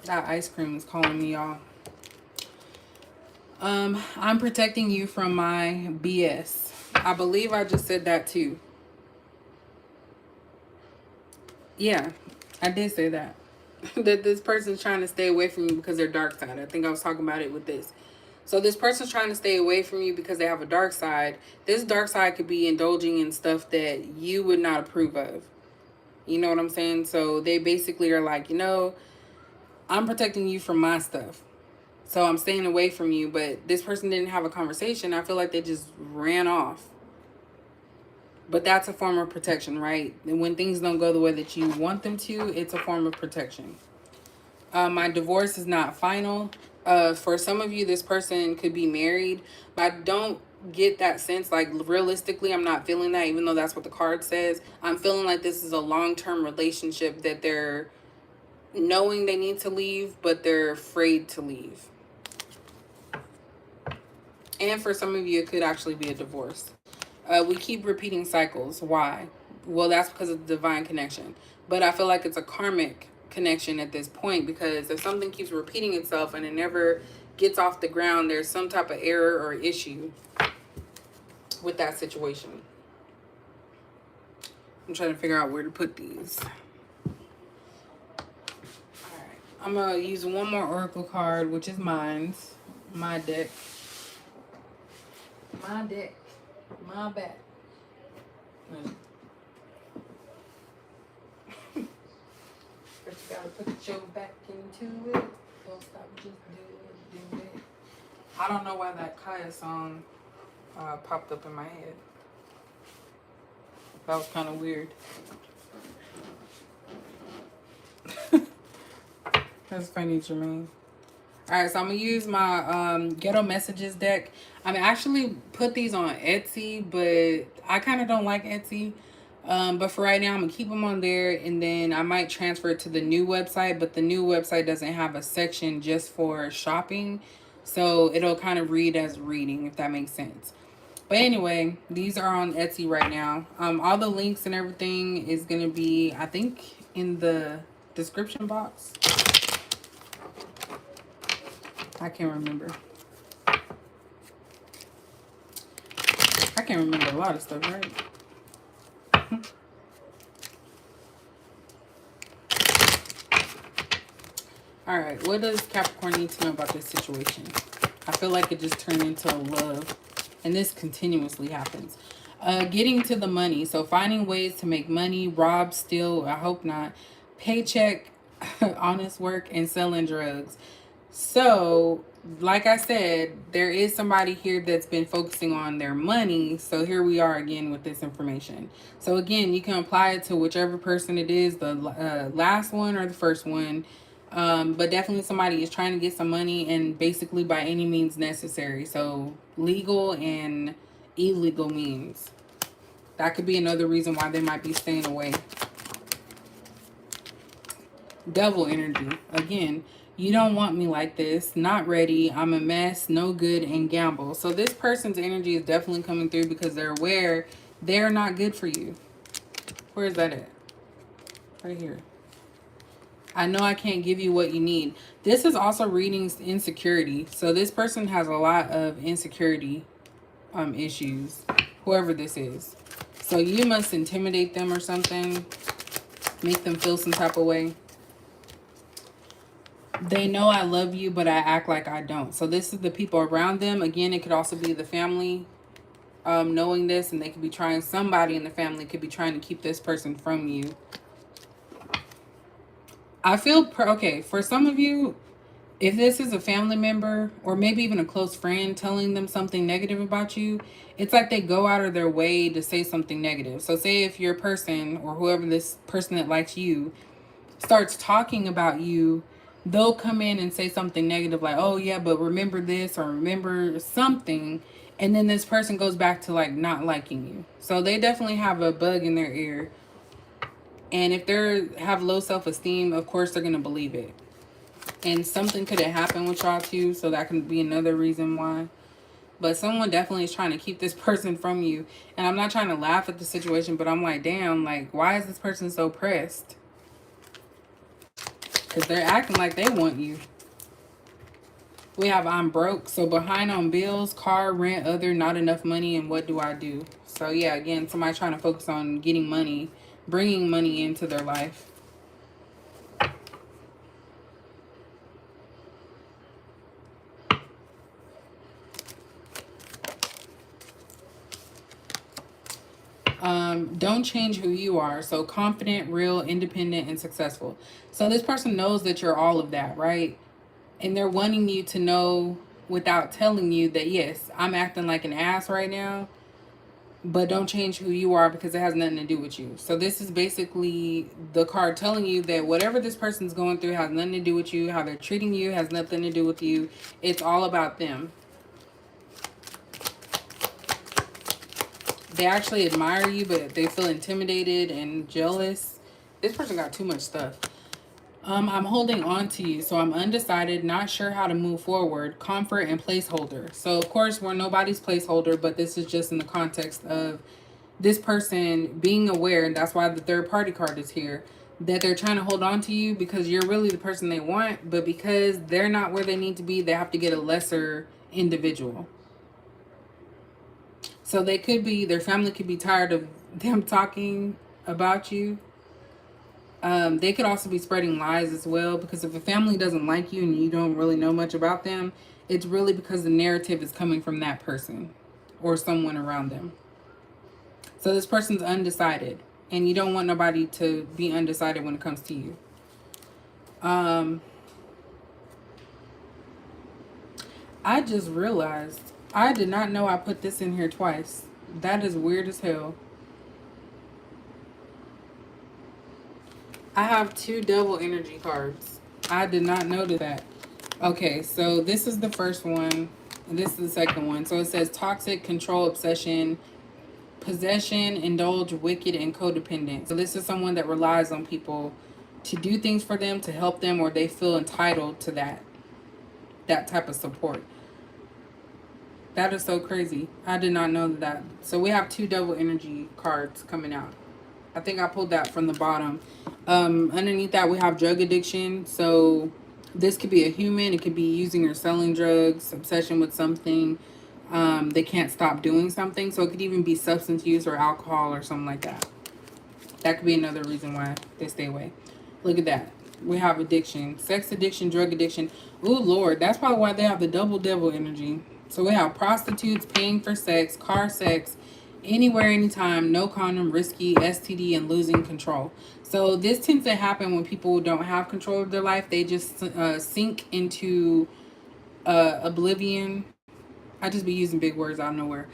That ice cream is calling me, y'all. I'm protecting you from my BS. I believe I just said that too. Yeah, I did say that. That this person's trying to stay away from you because they're dark side. I think I was talking about it with this. So this person's trying to stay away from you because they have a dark side. This dark side could be indulging in stuff that you would not approve of. You know what I'm saying? So they basically are like, you know, I'm protecting you from my stuff. So I'm staying away from you. But this person didn't have a conversation. I feel like they just ran off. But that's a form of protection, right? And when things don't go the way that you want them to, it's a form of protection. My divorce is not final. For some of you, this person could be married, but I don't get that sense. Like, realistically, I'm not feeling that, even though that's what the card says. I'm feeling like this is a long-term relationship that they're knowing they need to leave, but they're afraid to leave. And for some of you, it could actually be a divorce. We keep repeating cycles. Why? Well, that's because of the divine connection. But I feel like it's a karmic connection at this point, because if something keeps repeating itself and it never gets off the ground, there's some type of error or issue with that situation. I'm trying to figure out where to put these. Alright, I'm going to use one more oracle card, which is mine's. My deck. My deck. My back. Gotta put the show back into it. Don't stop, just do it. I don't know why that Kaya song popped up in my head. That was kind of weird. That's funny, Jermaine. Alright, so I'm going to use my Ghetto Messages deck. I'm actually put these on Etsy, but I kind of don't like Etsy. But for right now, I'm going to keep them on there, and then I might transfer it to the new website, but the new website doesn't have a section just for shopping. So it'll kind of read as reading, if that makes sense. But anyway, these are on Etsy right now. All the links and everything is going to be, I think, in the description box. I can't remember. I can't remember a lot of stuff, right? Alright, what does Capricorn need to know about this situation? I feel like it just turned into a love. And this continuously happens. Getting to the money. So finding ways to make money, rob, steal, I hope not, paycheck, honest work, and selling drugs. So, like I said, there is somebody here that's been focusing on their money. So here we are again with this information. So again, you can apply it to whichever person it is, the last one or the first one. But definitely somebody is trying to get some money, and basically by any means necessary. So legal and illegal means. That could be another reason why they might be staying away. Devil energy. Again, you don't want me like this. Not ready. I'm a mess. No good, and gamble. So this person's energy is definitely coming through because they're aware they're not good for you. Where is that at? Right here. I know I can't give you what you need. This is also reading insecurity. So this person has a lot of insecurity issues, whoever this is. So you must intimidate them or something, make them feel some type of way. They know I love you, but I act like I don't. So this is the people around them. Again, it could also be the family knowing this, and they could be trying, somebody in the family could be trying to keep this person from you. I feel, okay, for some of you, if this is a family member or maybe even a close friend telling them something negative about you, it's like they go out of their way to say something negative. So say if your person or whoever this person that likes you starts talking about you, they'll come in and say something negative like, oh yeah, but remember this or remember something. And then this person goes back to like not liking you. So they definitely have a bug in their ear. And if they have low self-esteem, of course, they're going to believe it. And something could have happened with y'all too. So that can be another reason why. But someone definitely is trying to keep this person from you. And I'm not trying to laugh at the situation, but I'm like, damn, like, why is this person so pressed? Because they're acting like they want you. We have I'm broke. So behind on bills, car, rent, other, not enough money, and what do I do? So yeah, again, somebody trying to focus on getting money, bringing money into their life. Don't change who you are. So confident, real, independent, and successful. So this person knows that you're all of that, right? And they're wanting you to know without telling you that, yes, I'm acting like an ass right now, but don't change who you are because it has nothing to do with you. So this is basically the card telling you that whatever this person's going through has nothing to do with you. How they're treating you has nothing to do with you. It's all about them. They actually admire you, but they feel intimidated and jealous. This person got too much stuff. I'm holding on to you, so I'm undecided, not sure how to move forward. Comfort and placeholder. So, of course, we're nobody's placeholder, but this is just in the context of this person being aware, and that's why the third party card is here, that they're trying to hold on to you because you're really the person they want, but because they're not where they need to be, they have to get a lesser individual. So they could be, their family could be tired of them talking about you. They could also be spreading lies as well, because if a family doesn't like you and you don't really know much about them, it's really because the narrative is coming from that person or someone around them. So this person's undecided, and you don't want nobody to be undecided when it comes to you. Um, I just realized I did not know I put this in here twice. That is weird as hell. I have two double energy cards. I did not notice that. Okay, so this is the first one, and this is the second one. So it says toxic, control, obsession, possession, indulge, wicked, and codependent. So this is someone that relies on people to do things for them, to help them, or they feel entitled to that type of support. That is so crazy. I did not know that. So we have two double energy cards coming out. I think I pulled that from the bottom. Underneath that, we have drug addiction. So this could be a human. It could be using or selling drugs, obsession with something. They can't stop doing something. So it could even be substance use or alcohol or something like that. That could be another reason why they stay away. Look at that. We have addiction, sex addiction, drug addiction. Ooh, Lord, that's probably why they have the double devil energy. So we have prostitutes, paying for sex, car sex, anywhere, anytime, no condom, risky, STD, and losing control. So this tends to happen when people don't have control of their life. They just sink into oblivion. I just be using big words out of nowhere.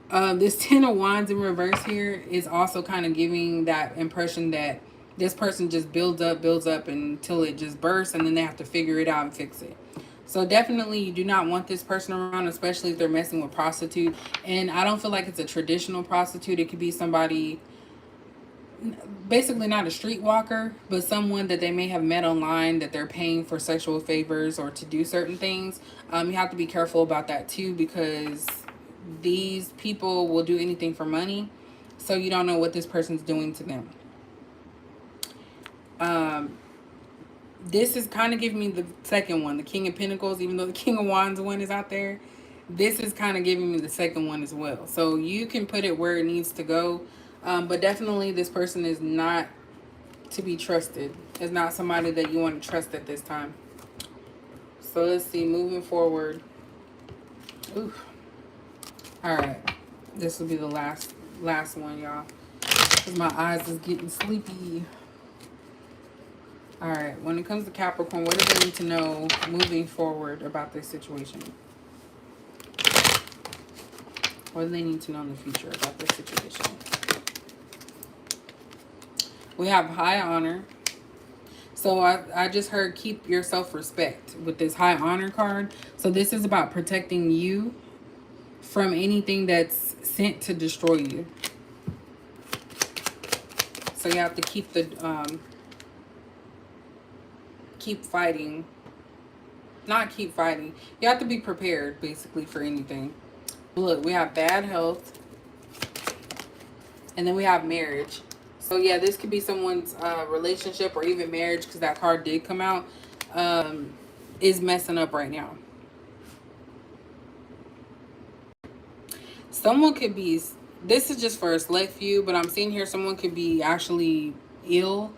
This Ten of Wands in reverse here is also kind of giving that impression that this person just builds up until it just bursts, and then they have to figure it out and fix it. So definitely you do not want this person around, especially if they're messing with prostitute. And I don't feel like it's a traditional prostitute. It could be somebody, basically not a streetwalker, but someone that they may have met online that they're paying for sexual favors or to do certain things. You have to be careful about that too, because these people will do anything for money. So you don't know what this person's doing to them. This is kind of giving me the second one, the King of Pentacles, even though the King of Wands one is out there. This is kind of giving me the second one as well. So you can put it where it needs to go. But definitely this person is not to be trusted. It's not somebody that you want to trust at this time. So let's see, moving forward. Oof. All right. This will be the last one, y'all. Because my eyes is getting sleepy. All right, when it comes to Capricorn, what do they need to know moving forward about this situation? What do they need to know in the future about this situation? We have high honor. So I just heard keep your self-respect with this high honor card. So this is about protecting you from anything that's sent to destroy you. So you have to keep the... keep fighting. Not keep fighting. You have to be prepared, basically, for anything. Look, we have bad health. And then we have marriage. So, yeah, this could be someone's relationship or even marriage, because that card did come out, is messing up right now. Someone could be... This is just for a select few, but I'm seeing here someone could be actually ill,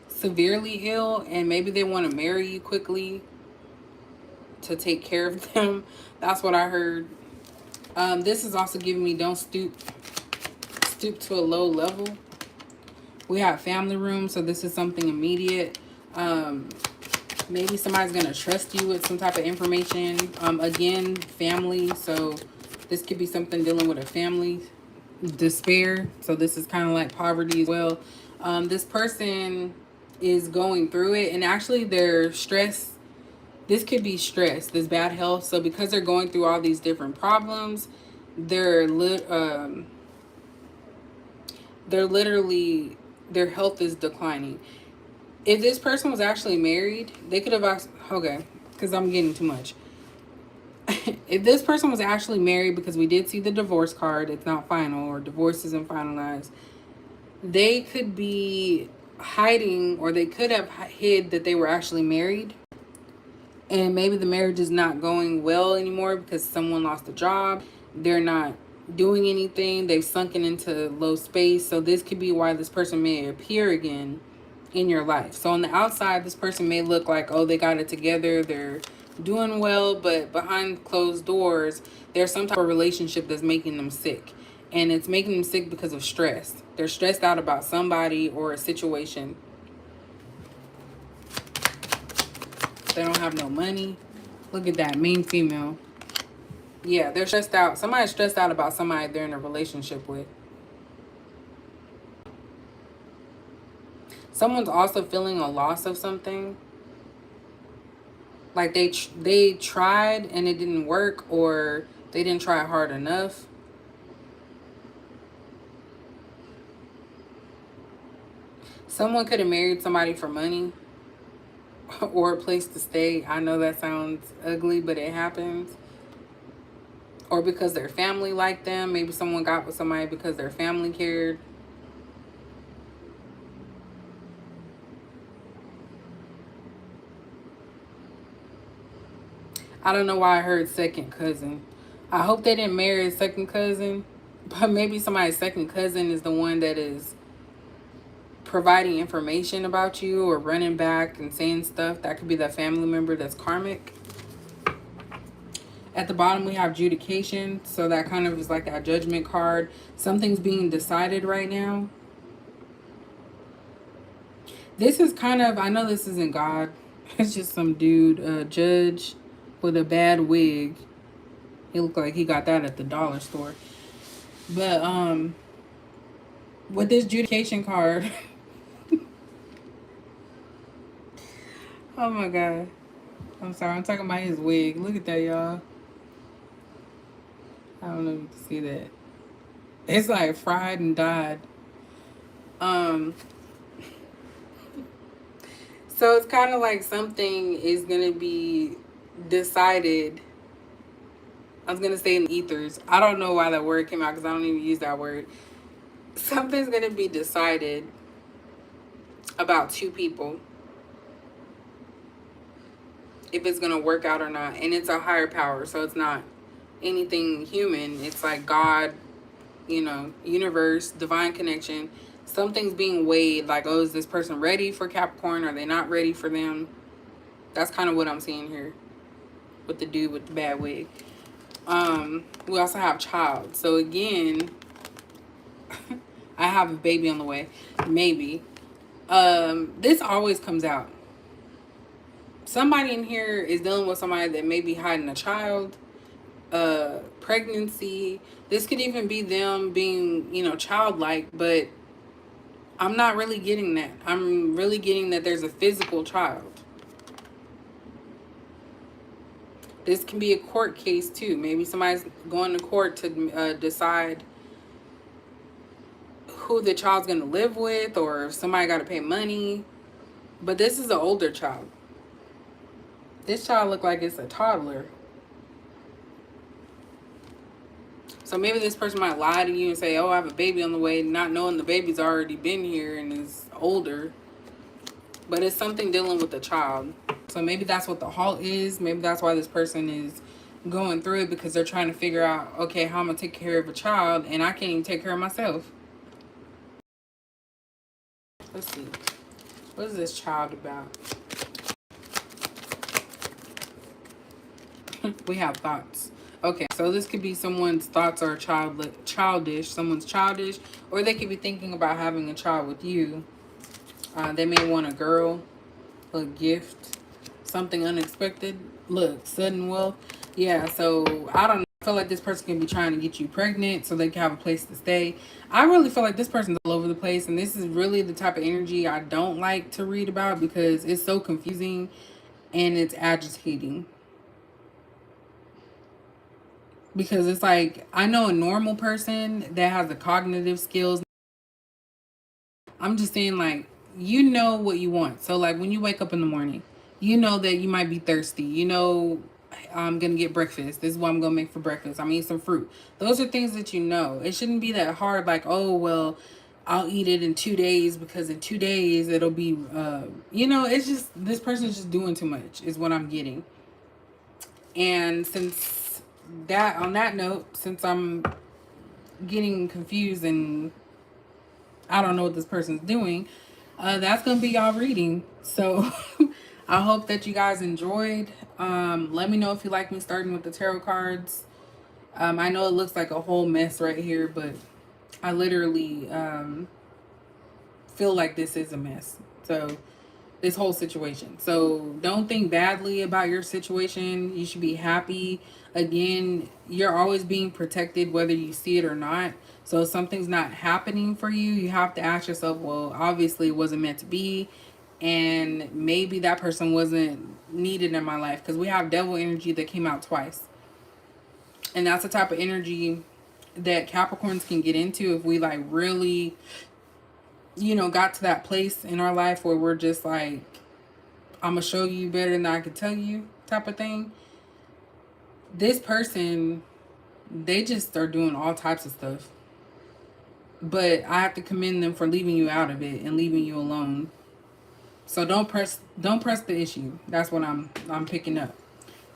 severely ill, and maybe they want to marry you quickly to take care of them. That's what I heard. This is also giving me don't stoop to a low level. We have family room, so this is something immediate. Maybe somebody's gonna trust you with some type of information. Again, family, so this could be something dealing with a family. Despair, so this is kind of like poverty as well. This person is going through it, and actually they're stressed. This could be stress, this bad health. So because they're going through all these different problems, they're literally, their health is declining. If this person was actually married, they could have asked, okay, because I'm getting too much. If this person was actually married, because we did see the divorce card, it's not final, or divorce isn't finalized, they could be hiding, or they could have hid that they were actually married, and maybe the marriage is not going well anymore because someone lost a job, they're not doing anything, they've sunken into low space. So this could be why this person may appear again in your life. So on the outside, this person may look like, oh, they got it together, they're doing well, but behind closed doors there's some type of relationship that's making them sick, and it's making them sick because of stress. They're stressed out about somebody or a situation. They don't have no money. Look at that, mean female. Yeah, they're stressed out. Somebody's stressed out about somebody they're in a relationship with. Someone's also feeling a loss of something. Like they tried and it didn't work, or they didn't try hard enough. Someone could have married somebody for money or a place to stay. I know that sounds ugly, but it happens. Or because their family liked them. Maybe someone got with somebody because their family cared. I don't know why I heard second cousin. I hope they didn't marry a second cousin. But maybe somebody's second cousin is the one that is providing information about you or running back and saying stuff. That could be that family member that's karmic. At the bottom, we have adjudication. So that kind of is like that judgment card. Something's being decided right now. This is kind of, I know this isn't God. It's just some dude, a judge with a bad wig. He looked like he got that at the dollar store. But with this adjudication card, oh my god, I'm sorry, I'm talking about his wig. Look at that, y'all. I don't know if you can see that. It's like fried and dyed. So it's kind of like something is gonna be decided. I was gonna say in ethers. I don't know why that word came out because I don't even use that word. Something's gonna be decided about two people, if it's gonna work out or not. And it's a higher power, so it's not anything human. It's like God, you know, universe, divine connection. Something's being weighed, like, oh, is this person ready for Capricorn? Are they not ready for them? That's kind of what I'm seeing here with the dude with the bad wig. We also have child. So again, I have a baby on the way. Maybe. This always comes out. Somebody in here is dealing with somebody that may be hiding a child, pregnancy. This could even be them being, you know, childlike, but I'm not really getting that. I'm really getting that there's a physical child. This can be a court case too. Maybe somebody's going to court to decide who the child's going to live with, or if somebody got to pay money. But this is an older child. This child look like it's a toddler. So maybe this person might lie to you and say, oh, I have a baby on the way, not knowing the baby's already been here and is older. But it's something dealing with the child. So maybe that's what the halt is. Maybe that's why this person is going through it, because they're trying to figure out, okay, how I'm going to take care of a child and I can't even take care of myself. Let's see. What is this child about? We have thoughts. Okay, so this could be someone's thoughts are childish. Someone's childish, or they could be thinking about having a child with you. They may want a girl, a gift, something unexpected. Look, sudden wealth. Yeah, so I don't know. I feel like this person can be trying to get you pregnant so they can have a place to stay. I really feel like this person's all over the place, and this is really the type of energy I don't like to read about because it's so confusing and it's agitating. Because it's like, I know a normal person that has the cognitive skills. I'm just saying, like, you know what you want. So, like, when you wake up in the morning, you know that you might be thirsty. You know, I'm going to get breakfast. This is what I'm going to make for breakfast. I'm going to eat some fruit. Those are things that you know. It shouldn't be that hard, like, oh, well, I'll eat it in 2 days because in 2 days it'll be, you know, it's just, this person's just doing too much is what I'm getting. And since that, on that note, since I'm getting confused and I don't know what this person's doing, that's gonna be y'all reading. So I hope that you guys enjoyed. Let me know if you like me starting with the tarot cards. I know it looks like a whole mess right here, but I literally feel like this is a mess. So this whole situation. So don't think badly about your situation. You should be happy. Again, you're always being protected whether you see it or not. So if something's not happening for you, you have to ask yourself, well, obviously it wasn't meant to be. And maybe that person wasn't needed in my life, because we have devil energy that came out twice. And that's the type of energy that Capricorns can get into if we like really, got to that place in our life where we're just like, I'm gonna show you better than I could tell you type of thing. This person, they just are doing all types of stuff. But I have to commend them for leaving you out of it and leaving you alone. So don't press the issue. That's what I'm picking up.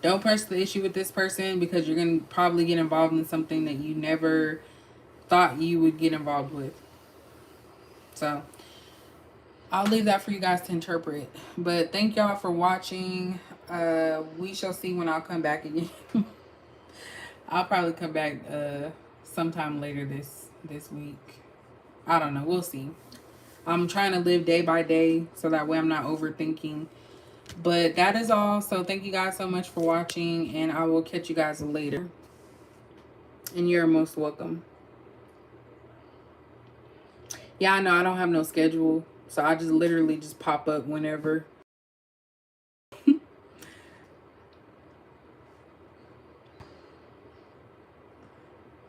Don't press the issue with this person, because you're going to probably get involved in something that you never thought you would get involved with. So I'll leave that for you guys to interpret. But thank y'all for watching. We shall see when I'll come back again. I'll probably come back sometime later this week. I don't know. We'll see. I'm trying to live day by day so that way I'm not overthinking. But that is all. So thank you guys so much for watching, and I will catch you guys later. And you're most welcome. Yeah, I know I don't have no schedule, so I just literally just pop up whenever.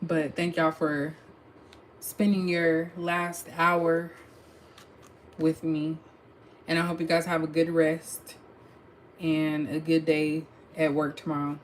But thank y'all for spending your last hour with me. And I hope you guys have a good rest and a good day at work tomorrow.